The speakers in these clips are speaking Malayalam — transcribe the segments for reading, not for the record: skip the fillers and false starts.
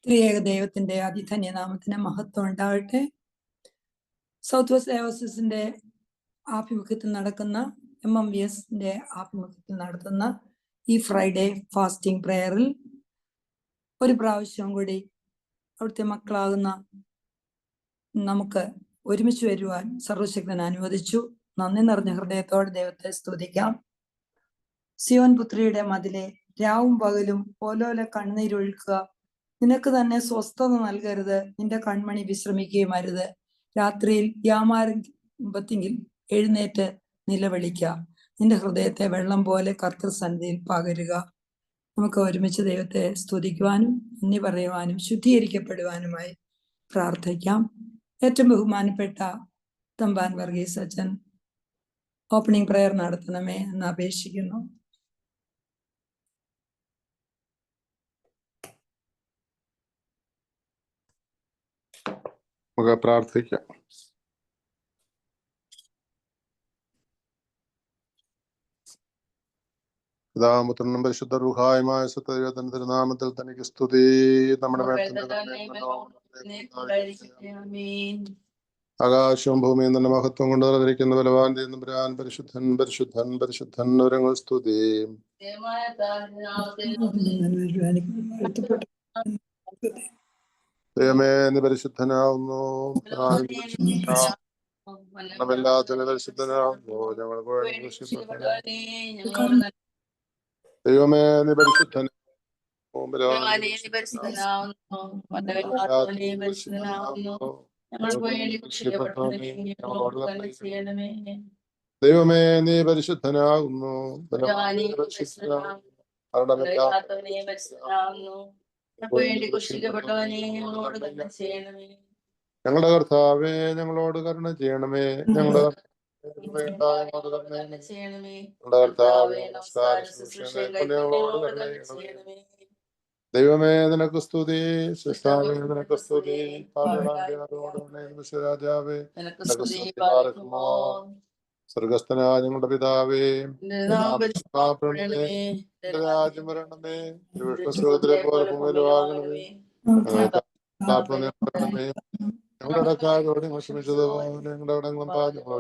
ത്രിയേക ദൈവത്തിന്റെ അതിധന്യനാമത്തിന് മഹത്വം ഉണ്ടാവട്ടെ. സൗത്ത് വെസ്റ്റ് ഡയോസിസിന്റെ ആഭിമുഖ്യത്തിൽ നടക്കുന്ന MMVSന്റെ ആഭിമുഖ്യത്തിൽ നടത്തുന്ന ഈ ഫ്രൈഡേ ഫാസ്റ്റിംഗ് പ്രെയറിൽ ഒരു പ്രാവശ്യം കൂടി അവിടുത്തെ മക്കളാകുന്ന നമുക്ക് ഒരുമിച്ച് വരുവാൻ സർവശക്തൻ അനുവദിച്ചു. നന്ദി നിറഞ്ഞ ഹൃദയത്തോടെ ദൈവത്തെ സ്തുതിക്കാം. സിയോൻ പുത്രിയുടെ മതിലെ, രാവും പകലും ഓലോല കണ്ണീരൊഴുക്കുക, നിനക്ക് തന്നെ സ്വസ്ഥത നൽകരുത്, നിന്റെ കൺമണി വിശ്രമിക്കുകയും അരുത്. രാത്രിയിൽ യാമാരംഭത്തിങ്കിൽ എഴുന്നേറ്റ് നിലവിളിക്ക, നിന്റെ ഹൃദയത്തെ വെള്ളം പോലെ കർത്തൃസന്നിധിയിൽ പകരുക. നമുക്ക് ഒരുമിച്ച് ദൈവത്തെ സ്തുതിക്കുവാനും നന്ദി പറയുവാനും ശുദ്ധീകരിക്കപ്പെടുവാനുമായി പ്രാർത്ഥിക്കാം. ഏറ്റവും ബഹുമാനപ്പെട്ട തമ്പാൻ വർഗീസ് അച്ഛൻ ഓപ്പണിംഗ് പ്രെയർ നടത്തണമേ എന്ന് അപേക്ഷിക്കുന്നു. നമുക്ക് പ്രാർത്ഥിക്കാം. പിതാപുത്രനും പരിശുദ്ധ റൂഹായുമായ സത്യദൈവത്തിന്റെ തിരുനാമത്തിൽ തനിക്ക് സ്തുതി. നമ്മുടെ ആകാശവും ഭൂമിയും തന്നെ മഹത്വം കൊണ്ട് നിറഞ്ഞിരിക്കുന്ന ബലവാൻ തമ്പുരാൻ പരിശുദ്ധൻ പരിശുദ്ധൻ പരിശുദ്ധൻ ഒരങ്ങൾ സ്തുതി. ദൈവമേ നീ പരിശുദ്ധനാവുന്നു, പരിശുദ്ധനാവുന്നു. ഞങ്ങൾ ദൈവമേ നീ പരിശുദ്ധനാവുന്നു, ദൈവമേ നീ പരിശുദ്ധനാകുന്നു. ഞങ്ങളുടെ കർത്താവേ ഞങ്ങളോട് കരുണ ചെയ്യണമേ. ഞങ്ങളുടെ കർത്താവേ ഞങ്ങളോട് കരുണ ചെയ്യണമേ. ദൈവമേ നിനക്ക് സ്തുതി, സൃഷ്ടാവേ നിനക്ക് സ്തുതി, രാജാവേ സ്വർഗസ്ഥനായ ഞങ്ങളുടെ പിതാവേ, രാജ്യം വരണമേ, വിഷ്ണുസ്രോതരെ പോലെ ഭൂമിയിലുമാകണമേ. ഞങ്ങളുടെ കാരോട് ക്ഷമിച്ചതുപോലെ ഞങ്ങളുടെ അടങ്ങളും പാചകം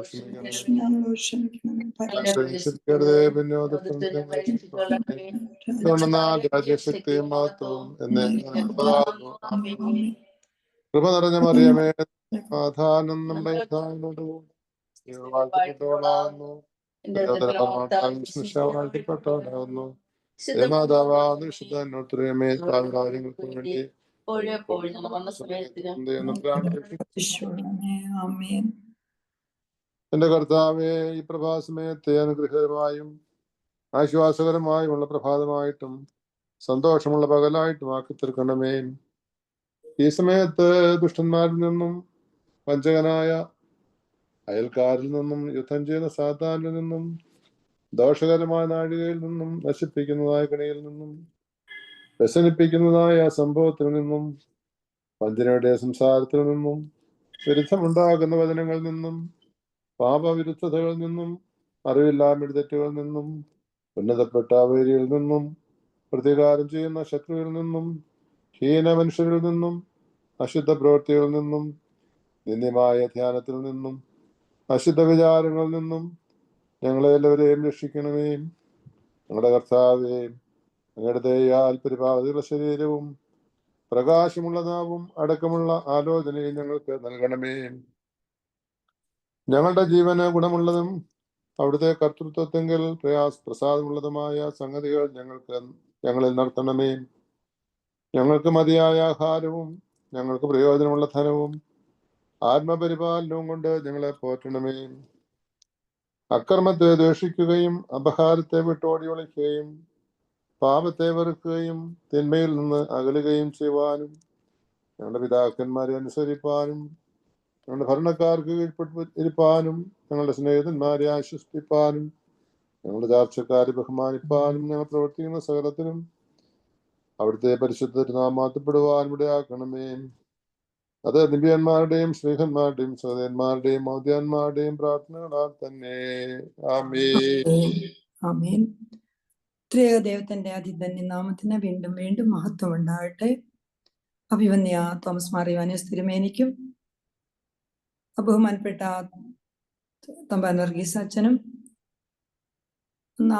രാജ്യശക്തിയും മഹത്വവും എന്നെ കൃപ നിറഞ്ഞ മറിയമേ, സമാധാനം നമ്മുടെ വാഴ്ത്തപ്പെട്ടവളാകുന്നു, വാഴ്ത്തപ്പെട്ടവളാകുന്നു. മാതാവാകുന്നു വിശുദ്ധമേ കാര്യങ്ങൾക്ക് വേണ്ടി എന്റെ കർത്താവേ, ഈ പ്രഭാസമയത്തെ അനുഗ്രഹകരമായും ആശ്വാസകരമായുമുള്ള പ്രഭാതമായിട്ടും സന്തോഷമുള്ള പകലായിട്ടും ആക്കി തീർക്കണമേ. ഈ സമയത്ത് ദുഷ്ടന്മാരിൽ നിന്നും വഞ്ചകനായ അയൽക്കാരിൽ നിന്നും യുദ്ധം ചെയ്യുന്ന സാത്താനിൽ നിന്നും ദോഷകരമായ നാഴികയിൽ നിന്നും നശിപ്പിക്കുന്നതായ കണിയിൽ നിന്നും വ്യസനിപ്പിക്കുന്നതായ സംഭവത്തിൽ നിന്നും വഞ്ചനയുടെ സംസാരത്തിൽ നിന്നും വിരുദ്ധമുണ്ടാകുന്ന വചനങ്ങളിൽ നിന്നും പാപവിരുദ്ധതകളിൽ നിന്നും അറിവില്ലായ്മയുടെ തെറ്റുകളിൽ നിന്നും ഉന്നതപ്പെട്ട വേരിയിൽ നിന്നും പ്രതികാരം ചെയ്യുന്ന ശത്രുവിൽ നിന്നും ഹീന മനുഷ്യരിൽ നിന്നും അശുദ്ധ പ്രവൃത്തികളിൽ നിന്നും നിന്ദ്യമായ ധ്യാനത്തിൽ നിന്നും അശുദ്ധ വിചാരങ്ങളിൽ നിന്നും ഞങ്ങളെ എല്ലാവരെയും രക്ഷിക്കണമേ. ഞങ്ങളുടെ കർത്താവേ, അങ്ങയുടെ ദയയാൽ പരിപാടിയുള്ള ശരീരവും പ്രകാശമുള്ള നാവും അടക്കമുള്ള ആലോചനയും ഞങ്ങൾക്ക് നൽകണമേ. ഞങ്ങളുടെ ജീവന് ഗുണമുള്ളതും അവിടുത്തെ കർത്തൃത്വത്തെങ്കിൽ പ്രസാദമുള്ളതുമായ സംഗതികൾ ഞങ്ങളിൽ നടത്തണമേ. ഞങ്ങൾക്ക് മതിയായ ആഹാരവും ഞങ്ങൾക്ക് പ്രയോജനമുള്ള ധനവും ആത്മപരിപാലനവും കൊണ്ട് ഞങ്ങളെ പോറ്റണമേ. അക്രമത്തെ ദ്വേഷിക്കുകയും അപഹാരത്തെ വിട്ടോടി ഒളിക്കുകയും പാപത്തെ വെറുക്കുകയും തിന്മയിൽ നിന്ന് അകലുകയും ചെയ്യുവാനും ഞങ്ങളുടെ പിതാക്കന്മാരെ അനുസരിപ്പാനും ഞങ്ങളുടെ ഭരണക്കാർക്ക് കീഴ്പ്പെട്ടിരിപ്പാനും ഞങ്ങളുടെ സ്നേഹിതന്മാരെ ആശ്വസിപ്പിപ്പാനും ഞങ്ങളുടെ ചാർച്ചക്കാരെ ബഹുമാനിപ്പാനും ഞങ്ങൾ പ്രവർത്തിക്കുന്ന സകലത്തിനും അവിടുത്തെ പരിശുദ്ധ നാമപ്പെടുവാനും ഇടയാക്കണമേ. അത് ദിവ്യന്മാരുടെയും സ്നേഹന്മാരുടെയും സഹോദരന്മാരുടെയും മൗദ്യാന്മാരുടെയും പ്രാർത്ഥനകളാൽ തന്നെ. ആമേൻ. ത്രിയേക ദൈവത്തിന്റെ അതിധന്യ നാമത്തിന് വീണ്ടും വീണ്ടും മഹത്വം ഉണ്ടാകട്ടെ. അഭിവന്യ തോമസ് മാർ യോഹന്നാനോസ് തിരുമേനിക്കും ബഹുമാനപ്പെട്ട തമ്പാൻ വർഗീസ് അച്ഛനും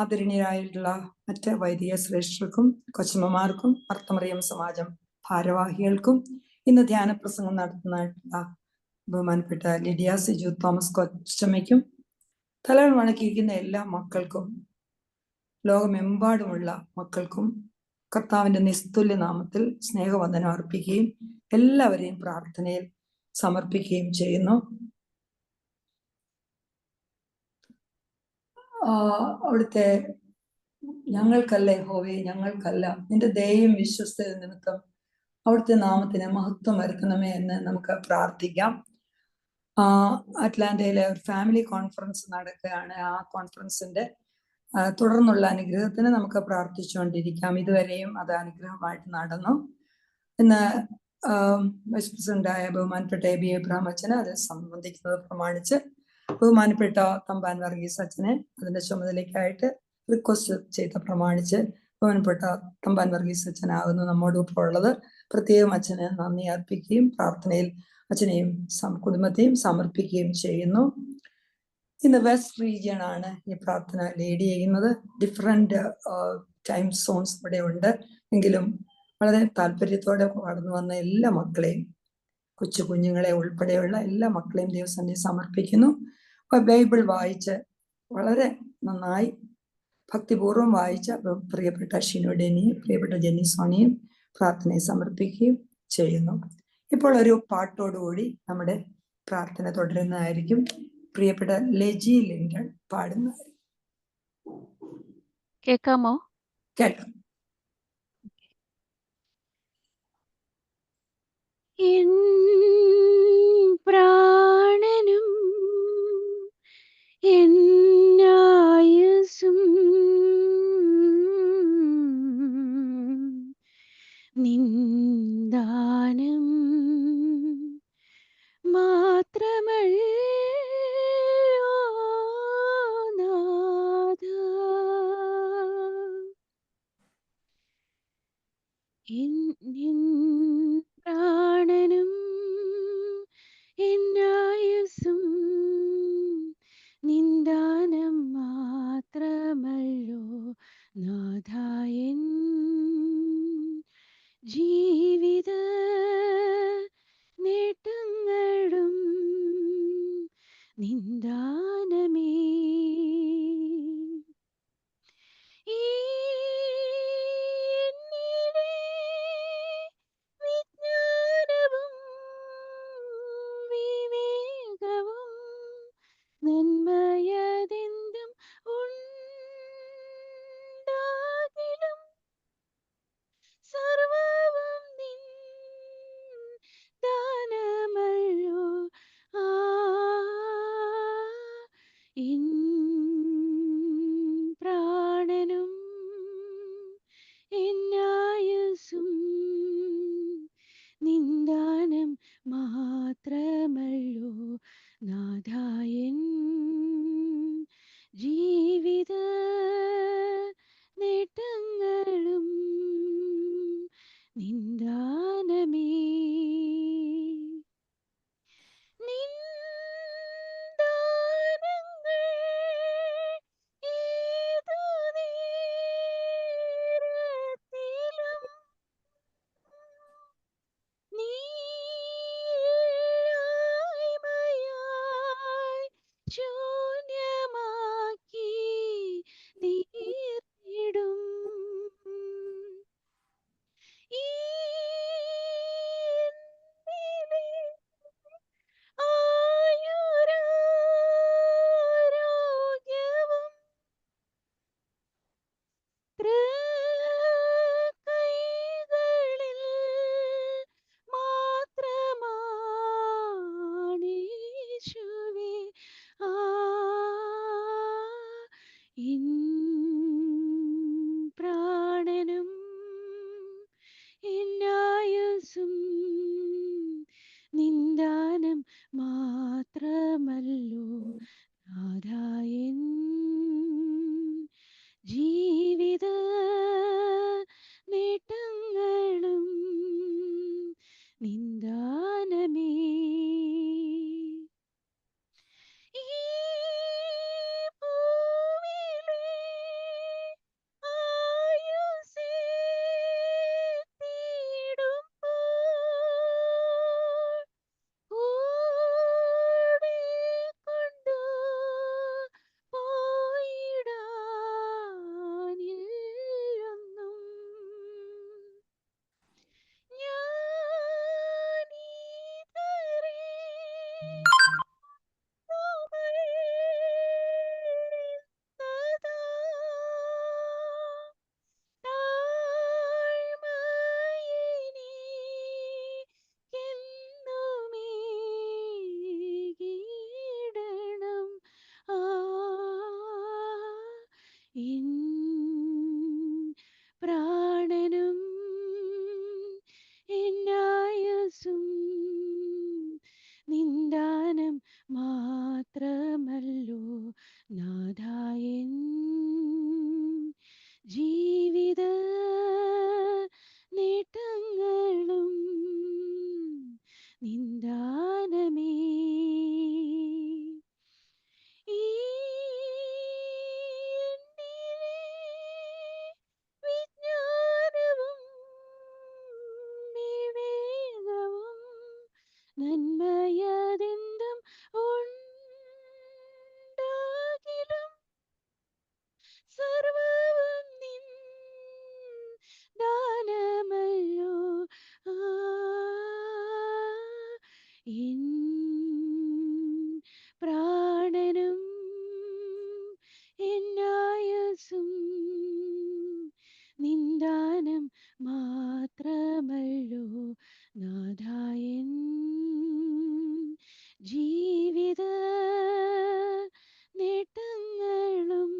ആദരണീയരായിട്ടുള്ള മറ്റ് വൈദിക ശ്രേഷ്ഠർക്കും കൊച്ചമ്മമാർക്കും മർത്തമറിയം സമാജം ഭാരവാഹികൾക്കും ഇന്ന് ധ്യാന പ്രസംഗം നടത്തുന്നതായിട്ടുള്ള ബഹുമാനപ്പെട്ട ലിഡിയ സിജു തോമസ് കൊച്ചമ്മയ്ക്കും തലകൾ വണക്കിയിരിക്കുന്ന എല്ലാ മക്കൾക്കും ലോകമെമ്പാടുമുള്ള മക്കൾക്കും കർത്താവിന്റെ നിസ്തുല്യ നാമത്തിൽ സ്നേഹവന്ദനം അർപ്പിക്കുകയും എല്ലാവരെയും പ്രാർത്ഥനയിൽ സമർപ്പിക്കുകയും ചെയ്യുന്നു. അവിടുത്തെ ഞങ്ങൾക്കല്ല യഹോവേ, ഞങ്ങൾക്കല്ല, നിന്റെ ദയയും വിശ്വസ്തത നിമിത്തം അവിടുത്തെ നാമത്തിന് മഹത്വം വരുത്തണമേ എന്ന് നമുക്ക് പ്രാർത്ഥിക്കാം. അറ്റ്ലാന്റയിലെ ഒരു ഫാമിലി കോൺഫറൻസ് നടക്കുകയാണ്. ആ കോൺഫറൻസിന്റെ തുടർന്നുള്ള അനുഗ്രഹത്തിന് നമുക്ക് പ്രാർത്ഥിച്ചുകൊണ്ടിരിക്കാം. ഇതുവരെയും അത് അനുഗ്രഹമായിട്ട് നടന്നു. ഇന്ന് വൈസ് പ്രസിഡന്റായ ബഹുമാനപ്പെട്ട എബി എബ്രഹാം അച്ഛന് അത് സംബന്ധിക്കുന്നത് പ്രമാണിച്ച് ബഹുമാനപ്പെട്ട തമ്പാൻ വർഗീസ് അച്ഛനെ അതിന്റെ ചുമതലയ്ക്കായിട്ട് റിക്വസ്റ്റ് ചെയ്ത പ്രമാണിച്ച് ബഹുമാനപ്പെട്ട തമ്പാൻ വർഗീസ് അച്ഛനാകുന്നു നമ്മോടൊപ്പം ഉള്ളത്. പ്രത്യേകം അച്ഛന് നന്ദി അർപ്പിക്കുകയും പ്രാർത്ഥനയിൽ അച്ഛനെയും കുടുംബത്തെയും സമർപ്പിക്കുകയും ചെയ്യുന്നു. ഇന്ന് വെസ്റ്റ് റീജിയൺ ആണ് ഈ പ്രാർത്ഥന ലീഡ് ചെയ്യുന്നത്. ഡിഫറെന്റ് ടൈം സോൺസ് ഇവിടെ ഉണ്ട്. എങ്കിലും വളരെ താല്പര്യത്തോടെ വളർന്നു വന്ന എല്ലാ മക്കളെയും, കൊച്ചു കുഞ്ഞുങ്ങളെ ഉൾപ്പെടെയുള്ള എല്ലാ മക്കളെയും ദൈവസന്നിധിയിൽ സമർപ്പിക്കുന്നു. ബൈബിൾ വായിച്ച് വളരെ നന്നായി ഭക്തിപൂർവ്വം വായിച്ച പ്രിയപ്പെട്ട ഷിനു ഡെനിയും പ്രിയപ്പെട്ട ജെന്നി സോണിയും പ്രാർത്ഥനയെ സമർപ്പിക്കുകയും ചെയ്യുന്നു. ഇപ്പോൾ ഒരു പാട്ടോടുകൂടി നമ്മുടെ പ്രാർത്ഥന തുടരുന്നതായിരിക്കും. പ്രിയപ്പെട്ട ലെജി ലിൻഡൺ പാടുന്നതായിരിക്കും. കേൾക്കാമോ? കേൾക്കാം. എൻ പ്രാണനും എന്നായുസ്സും നിന്ദാനം മാത്രമല്ലോ നാഥാ. എൻ പ്രാണനും എന്നായുസ്സും നിന്ദാനം മാത്രമല്ലോ നാഥാ. എൻ ജീവിത നേട്ടങ്ങളും നിന്ദാനമേ. എന്നിലെ വിജ്ഞാനവും വിവേകവും നന്മയതെന്തും ഉണ്ടാകിലും സർവവും നിൻ പ്രാണനും എന്നായസും നിന്ദാനം മാത്രമല്ലോ നാഥായൻ ജീവിത നേട്ടങ്ങളും നിന്ദാനമേ. ഈ എന്നിലെ വിജ്ഞാനവും വിവേകവും നന്മയതെന്തും ഉണ്ടാകിലും സർവവും നിൻ ദാനമല്ലോ. എൻ പ്രാണനും എന്നായസും നിന്ദാനം മാത്രമല്ലോ നാഥായൻ ജീവിത നേട്ടങ്ങളും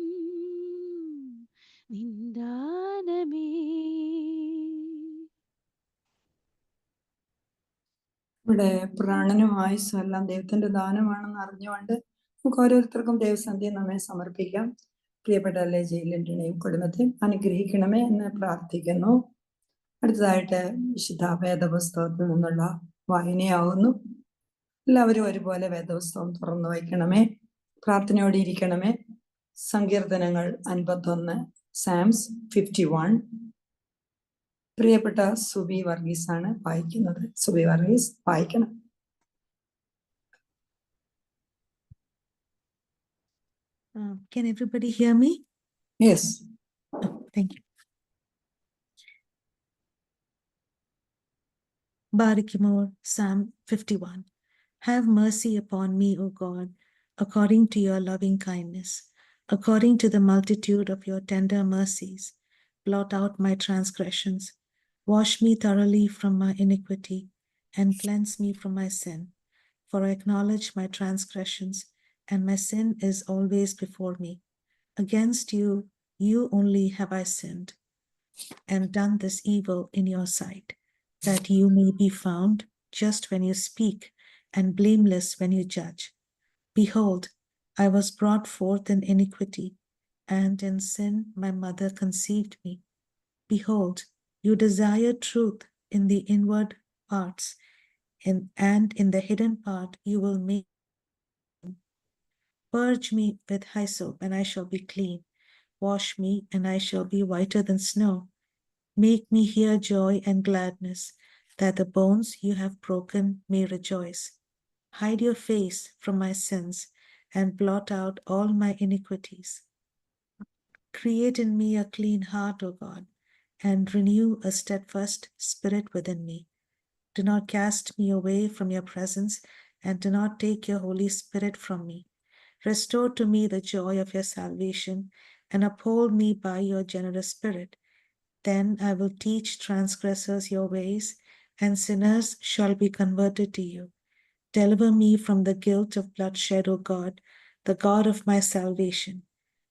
നിന്ദാനമേ. ഇവിടെ പ്രാണനും ആയുസ്സും എല്ലാം ദൈവത്തിന്റെ ദാനമാണെന്ന് അറിഞ്ഞുകൊണ്ട് നമുക്ക് ഓരോരുത്തർക്കും ദൈവസന്ധ്യ നമ്മെ സമർപ്പിക്കാം. പ്രിയപ്പെട്ട അല്ലേ ജയിലിൻ്റെയും കുടുംബത്തെയും അനുഗ്രഹിക്കണമേ എന്ന് പ്രാർത്ഥിക്കുന്നു. അടുത്തതായിട്ട് വിശുദ്ധ വേദപുസ്തകത്തിൽ നിന്നുള്ള വായനയാവുന്നു. എല്ലാവരും ഒരുപോലെ വേദപുസ്തകം തുറന്നു വയ്ക്കണമേ, പ്രാർത്ഥനയോടെ ഇരിക്കണമേ. സങ്കീർത്തനങ്ങൾ 51, സാംസ് 51. പ്രിയപ്പെട്ട സുബി വർഗീസ് ആണ് വായിക്കുന്നത്. സുബി വർഗീസ് വായിക്കണം. Can everybody hear me? Yes. Oh, thank you. Barakimor, Psalm 51. Have mercy upon me, O God, according to your loving kindness, according to the multitude of your tender mercies. Blot out my transgressions. Wash me thoroughly from my iniquity, and cleanse me from my sin. For I acknowledge my transgressions, and my sin is always before me. Against you, you only have I sinned, and done this evil in your sight, that you may be found just when you speak, and blameless when you judge. Behold, I was brought forth in iniquity, and in sin my mother conceived me. Behold, you desire truth in the inward parts, and in the hidden part you will make. Purge me with hyssop, and I shall be clean. Wash me, and I shall be whiter than snow. Make me hear joy and gladness, that the bones you have broken may rejoice. Hide your face from my sins, and blot out all my iniquities. Create in me a clean heart, O God, and renew a steadfast spirit within me. Do not cast me away from your presence, and do not take your Holy Spirit from me. Restore to me the joy of your salvation, and uphold me by your generous spirit. Then I will teach transgressors your ways, and sinners shall be converted to you. Deliver me from the guilt of bloodshed, O God, the God of my salvation,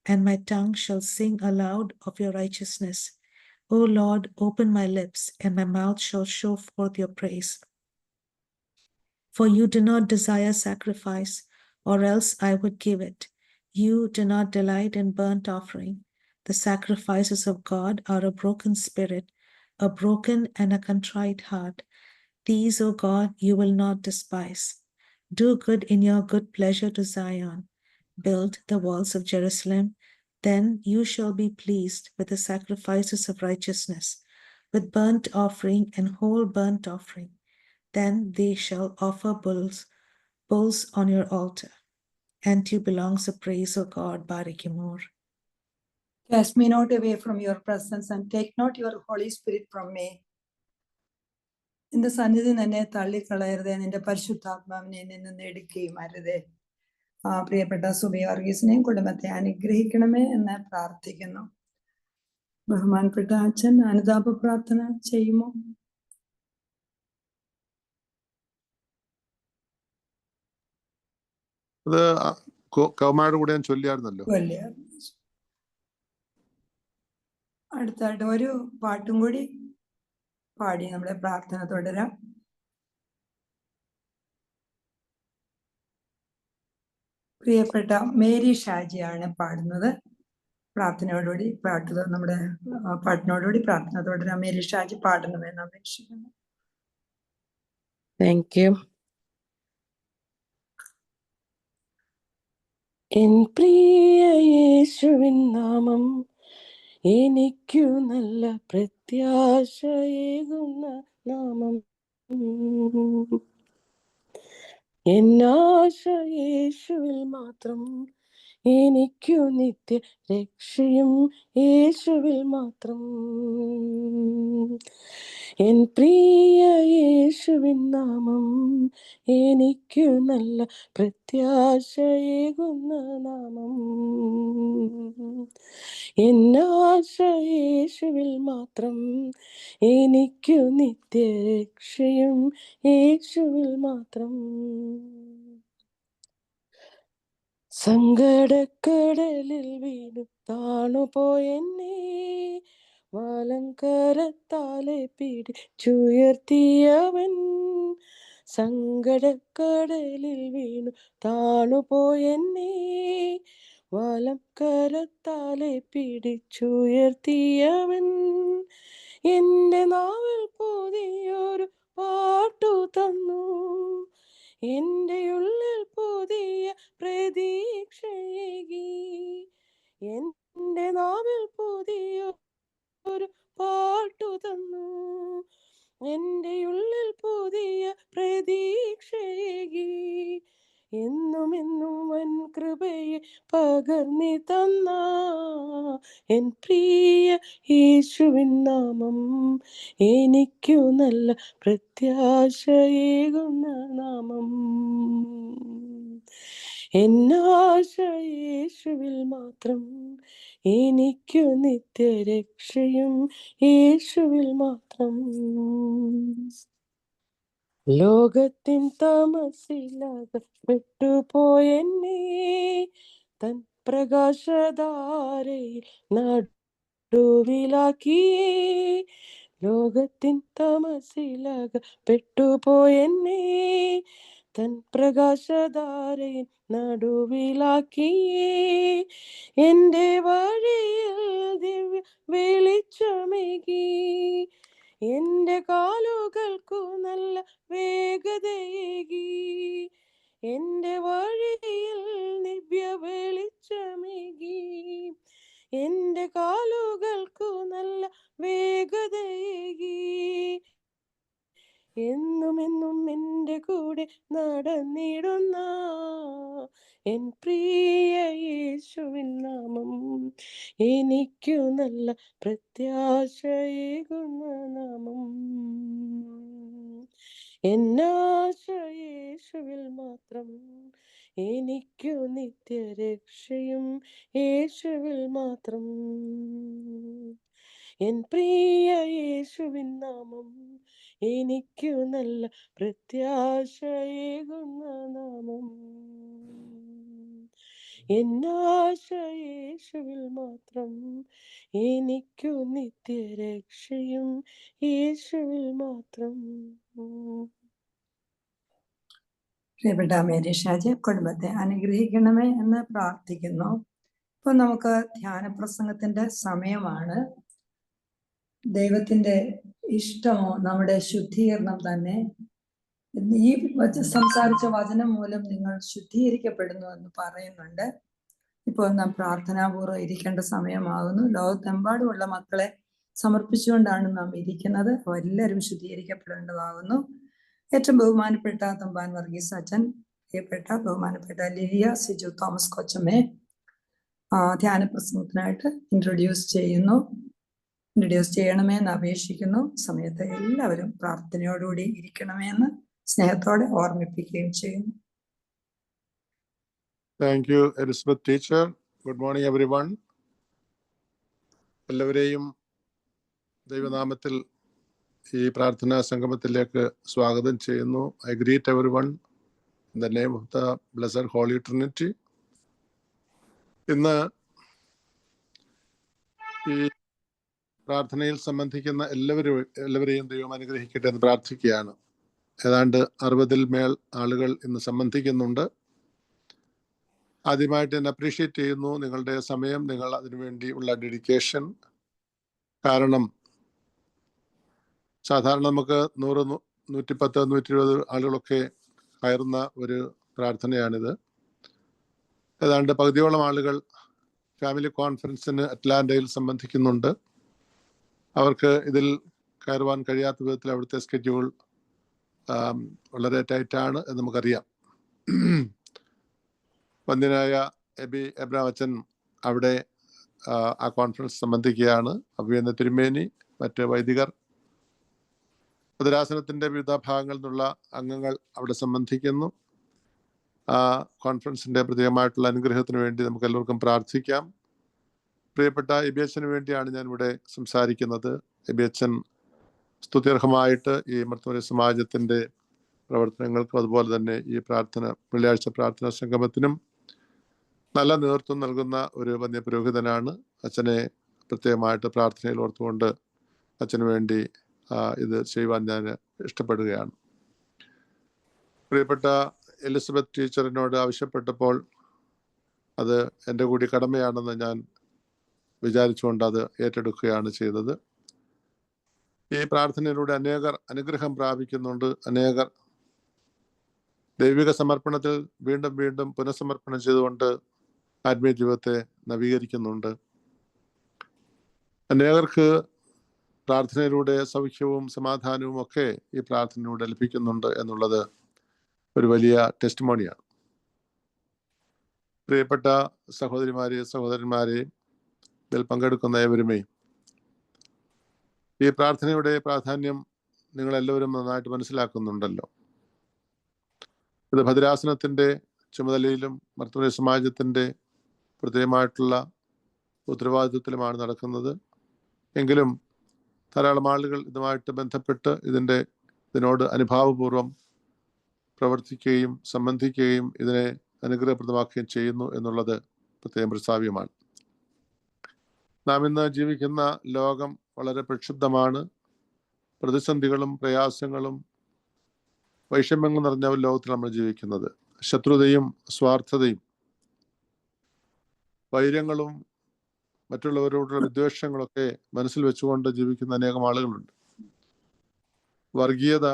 and my tongue shall sing aloud of your righteousness. O Lord, open my lips, and my mouth shall show forth your praise. For you do not desire sacrifice, or else I would give it. You do not delight in burnt offering. The sacrifices of God are a broken spirit, a broken and a contrite heart. These, O God, you will not despise. Do good in your good pleasure to Zion. Build the walls of Jerusalem. Then you shall be pleased with the sacrifices of righteousness, with burnt offering and whole burnt offering. Then they shall offer bulls on your altar. And to you belongs the praise, O God. Barakimor. Cast me not away from your presence, and take not your Holy Spirit from me. നിന്റെ സന്നിധി തന്നെ തള്ളിക്കളയരുതേ, നിന്റെ പരിശുദ്ധാത്മാവിനെ നിന്ന് നേടുകയും അരുതേ. പ്രിയപ്പെട്ട സുബി വർഗീസിനെയും കുടുംബത്തെ അനുഗ്രഹിക്കണമേ എന്ന് പ്രാർത്ഥിക്കുന്നു. ബഹുമാനപ്പെട്ട അച്ഛൻ അനുതാപ പ്രാർത്ഥന ചെയ്യുമോ? അത് കൗമാരുടെ കൂടെ ഞാൻ ചൊല്ലിയായിരുന്നല്ലോ. അടുത്തായിട്ട് ഒരു പാട്ടും കൂടി പാടി നമ്മുടെ പ്രാർത്ഥന തുടരാം. പ്രിയപ്പെട്ട മേരി ഷാജിയാണ് പാടുന്നത്. പ്രാർത്ഥനയോടുകൂടി നമ്മുടെ പാട്ടിനോടുകൂടി പ്രാർത്ഥന തുടരാം. മേരി ഷാജി പാടണമെന്ന് അപേക്ഷിക്കുന്നു. Thank you. എൻ പ്രിയ യേശുവിൻ നാമം എനിക്കു നല്ല പ്രത്യാശയേകുന്ന നാമം. എന്നാശ യേശുവിൽ മാത്രം, എനിക്കു നിത്യ രക്ഷയും യേശുവിൽ മാത്രം. എൻ പ്രിയ യേശുവിൻ നാമം എനിക്കു നല്ല പ്രത്യാശയേകുന്ന നാമം. എന്നാശ യേശുവിൽ മാത്രം, എനിക്കു നിത്യ രക്ഷയും യേശുവിൽ മാത്രം. സങ്കടക്കടലിൽ വീണു താണുപോയെന്നെ വലങ്കരത്താലെ പിടിച്ചുയർത്തിയവൻ. സങ്കടക്കടലിൽ വീണു താണുപോയെന്നെ വലങ്കരത്താലെ പിടിച്ചുയർത്തിയവൻ. എൻ്റെ നാവിൽ പുതിയൊരു പാട്ടു തന്നു, എൻ്റെ ഉള്ളിൽ പുതിയ പ്രതീക്ഷയേകി. എൻ്റെ നാവിൽ പുതിയൊരു പാട്ടു തന്നു, എൻ്റെ ഉള്ളിൽ പുതിയ പ്രതീക്ഷയേകി. എന്നും എന്നും വൻ കൃപയെ പകർന്നി തന്ന എൻ പ്രിയ യേശുവിൻ നാമം എനിക്കു നല്ല പ്രത്യാശയേകുന്ന നാമം. എന്നാശ യേശുവിൽ മാത്രം, എനിക്കു നിത്യരക്ഷയും യേശുവിൽ മാത്രം. ലോകത്തിൻ താമസിലകപ്പെട്ടുപോയെന്നെ തൻ പ്രകാശധാരയിൽ നടുവിലാക്കിയേ. ലോകത്തിൻ താമസിലകപ്പെട്ടുപോയെന്നെ തൻ പ്രകാശധാരയിൽ നടുവിലാക്കിയേ. എൻ്റെ വഴിയിൽ ദിവ്യ വെളിച്ചമേകി, എൻ്റെ കാലുകൾക്കു നല്ല വേഗതയേകി. എൻ്റെ വഴിയിൽ ദിവ്യ വെളിച്ചമേകി, എൻ്റെ കാലുകൾക്കു നല്ല വേഗതയേകി. എന്നും എന്നും എൻ്റെ കൂടെ നടന്നിടുന്ന എൻ പ്രിയ യേശുവിൻ നാമം എനിക്കു നല്ല പ്രത്യാശയേകുന്ന നാമം. എന്നാശ യേശുവിൽ മാത്രം, എനിക്കു നിത്യരക്ഷയും യേശുവിൽ മാത്രം. എൻ പ്രിയ യേശുവിൻ നാമം എനിക്കു നല്ല പ്രത്യാശയേകുന്ന നാമം. എന്നാശ യേശുവിൽ മാത്രം, എനിക്കു നിത്യരക്ഷയും യേശുവിൽ മാത്രം. പ്രിയപ്പെട്ട മേരി ഷാജി, കുടുംബത്തെ അനുഗ്രഹിക്കണമേ എന്ന് പ്രാർത്ഥിക്കുന്നു. ഇപ്പൊ നമുക്ക് ധ്യാന പ്രസംഗത്തിന്റെ സമയമാണ്. ദൈവത്തിന്റെ ഇഷ്ടമോ നമ്മുടെ ശുദ്ധീകരണം തന്നെ. ഈ സംസാരിച്ച വചനം മൂലം നിങ്ങൾ ശുദ്ധീകരിക്കപ്പെടുന്നു എന്ന് പറയുന്നുണ്ട്. ഇപ്പോൾ നാം പ്രാർത്ഥനാപൂർവ്വം ഇരിക്കേണ്ട സമയമാകുന്നു. ലോകത്തെമ്പാടുമുള്ള മക്കളെ സമർപ്പിച്ചുകൊണ്ടാണ് നാം ഇരിക്കുന്നത്. എല്ലാവരും ശുദ്ധീകരിക്കപ്പെടേണ്ടതാകുന്നു. ഏറ്റവും ബഹുമാനപ്പെട്ട തമ്പാൻ വർഗീസ് അച്ഛൻ, പ്രിയപ്പെട്ട ബഹുമാനപ്പെട്ട ലിലിയ സിജു തോമസ് കൊച്ചമ്മയെ ധ്യാന പ്രസംഗത്തിനായിട്ട് ഇൻട്രൊഡ്യൂസ് ചെയ്യുന്നു. ഇൻട്രൊഡ്യൂസ് ചെയ്യണമെന്ന് അപേക്ഷിക്കുന്നു. സമയത്ത് എല്ലാവരും പ്രാർത്ഥനയോടുകൂടി ഇരിക്കണമെന്ന് സ്നേഹത്തോടെ ഓർമ്മിപ്പിക്കുകയും ചെയ്യുന്നു. Thank you Elizabeth teacher. Good morning everyone. എല്ലാവരെയും ദൈവനാമത്തിൽ ഈ പ്രാർത്ഥനാ സംഗമത്തിലേക്ക് സ്വാഗതം ചെയ്യുന്നു. I greet everyone in the name of the blessed holy trinity. ഇന്ന് ഈ പ്രാർത്ഥനയിൽ സംബന്ധിക്കുന്ന എല്ലാവരെയും ദൈവം അനുഗ്രഹിക്കട്ടെ എന്ന് പ്രാർത്ഥിക്കുകയാണ്. ഏതാണ്ട് 60-ൽ മേൽ ആളുകൾ ഇന്ന് സംബന്ധിക്കുന്നുണ്ട്. ആദ്യമായിട്ട് ഞാൻ അപ്രീഷിയേറ്റ് ചെയ്യുന്നു നിങ്ങളുടെ സമയം, നിങ്ങൾ അതിനുവേണ്ടി ഉള്ള ഡെഡിക്കേഷൻ. കാരണം സാധാരണ നമുക്ക് 100, 110, 120 ആളുകളൊക്കെ കയറുന്ന ഒരു പ്രാർത്ഥനയാണിത്. ഏതാണ്ട് പകുതിയോളം ആളുകൾ ഫാമിലി കോൺഫറൻസിന് അറ്റ്ലാന്റയിൽ സംബന്ധിക്കുന്നുണ്ട്. അവർക്ക് ഇതിൽ കയറുവാൻ കഴിയാത്ത വിധത്തിൽ അവിടുത്തെ സ്കെഡ്യൂൾ വളരെ ടൈറ്റാണ് എന്ന് നമുക്കറിയാം. വന്ദ്യനായ എബ്രഹാം അച്ഛൻ അവിടെ ആ കോൺഫറൻസ് സംബന്ധിക്കുകയാണ്. അഭിനന്ദ തിരുമേനി, മറ്റ് വൈദികർ, ഭദ്രാസനത്തിൻ്റെ വിവിധ ഭാഗങ്ങളിൽ നിന്നുള്ള അംഗങ്ങൾ അവിടെ സംബന്ധിക്കുന്നു. ആ കോൺഫറൻസിൻ്റെ പ്രത്യേകമായിട്ടുള്ള അനുഗ്രഹത്തിന് വേണ്ടി നമുക്ക് എല്ലാവർക്കും പ്രാർത്ഥിക്കാം. പ്രിയപ്പെട്ട എബി അച്ഛന് വേണ്ടിയാണ് ഞാൻ ഇവിടെ സംസാരിക്കുന്നത്. എബി അച്ഛൻ സ്തുത്യർഹമായിട്ട് ഈ മർത്തോമ സമാജത്തിൻ്റെ പ്രവർത്തനങ്ങൾക്കും അതുപോലെ തന്നെ ഈ വെള്ളിയാഴ്ച പ്രാർത്ഥനാ സംഗമത്തിനും നല്ല നേതൃത്വം നൽകുന്ന ഒരു വന്യ പുരോഹിതനാണ്. അച്ഛനെ പ്രത്യേകമായിട്ട് പ്രാർത്ഥനയിൽ ഓർത്തുകൊണ്ട് അച്ഛന് വേണ്ടി ഇത് ചെയ്യുവാൻ ഞാൻ ഇഷ്ടപ്പെടുകയാണ്. പ്രിയപ്പെട്ട എലിസബത്ത് ടീച്ചറിനോട് ആവശ്യപ്പെട്ടപ്പോൾ അത് എൻ്റെ കൂടി കടമയാണെന്ന് ഞാൻ വിചാരിച്ചുകൊണ്ട് അത് ഏറ്റെടുക്കുകയാണ് ചെയ്തത്. ഈ പ്രാർത്ഥനയിലൂടെ അനേകർ അനുഗ്രഹം പ്രാപിക്കുന്നുണ്ട്. അനേകർ ദൈവിക സമർപ്പണത്തിൽ വീണ്ടും വീണ്ടും പുനഃസമർപ്പണം ചെയ്തുകൊണ്ട് ആത്മീയ ജീവിതത്തെ നവീകരിക്കുന്നുണ്ട്. അനേകർക്ക് പ്രാർത്ഥനയിലൂടെ സൗഖ്യവും സമാധാനവും ഒക്കെ ഈ പ്രാർത്ഥനയിലൂടെ ലഭിക്കുന്നുണ്ട് എന്നുള്ളത് ഒരു വലിയ ടെസ്റ്റിമോണിയാണ്. പ്രിയപ്പെട്ട സഹോദരിമാരെ, സഹോദരന്മാരെ, ഇതിൽ പങ്കെടുക്കുന്ന ഏവരുമേ, ഈ പ്രാർത്ഥനയുടെ പ്രാധാന്യം നിങ്ങളെല്ലാവരും നന്നായിട്ട് മനസ്സിലാക്കുന്നുണ്ടല്ലോ. ഇത് ഭദ്രാസനത്തിൻ്റെ ചുമതലയിലും മർത്തോമ സമാജത്തിൻ്റെ പ്രത്യേകമായിട്ടുള്ള ഉത്തരവാദിത്വത്തിലുമാണ് നടക്കുന്നത്. എങ്കിലും ധാരാളം ആളുകൾ ഇതുമായിട്ട് ബന്ധപ്പെട്ട് ഇതിനോട് അനുഭാവപൂർവം പ്രവർത്തിക്കുകയും സംബന്ധിക്കുകയും ഇതിനെ അനുഗ്രഹപ്രദമാക്കുകയും ചെയ്യുന്നു എന്നുള്ളത് പ്രത്യേകം പ്രസ്താവ്യമാണ്. നാം ഇന്ന് ജീവിക്കുന്ന ലോകം വളരെ പ്രക്ഷുബ്ധമാണ്. പ്രതിസന്ധികളും പ്രയാസങ്ങളും വൈഷമ്യങ്ങളും നിറഞ്ഞ ഒരു ലോകത്തിൽ നമ്മൾ ജീവിക്കുന്നത്. ശത്രുതയും സ്വാർത്ഥതയും വൈര്യങ്ങളും മറ്റുള്ളവരോടുള്ള വിദ്വേഷങ്ങളൊക്കെ മനസ്സിൽ വെച്ചുകൊണ്ട് ജീവിക്കുന്ന അനേകം ആളുകളുണ്ട്. വർഗീയത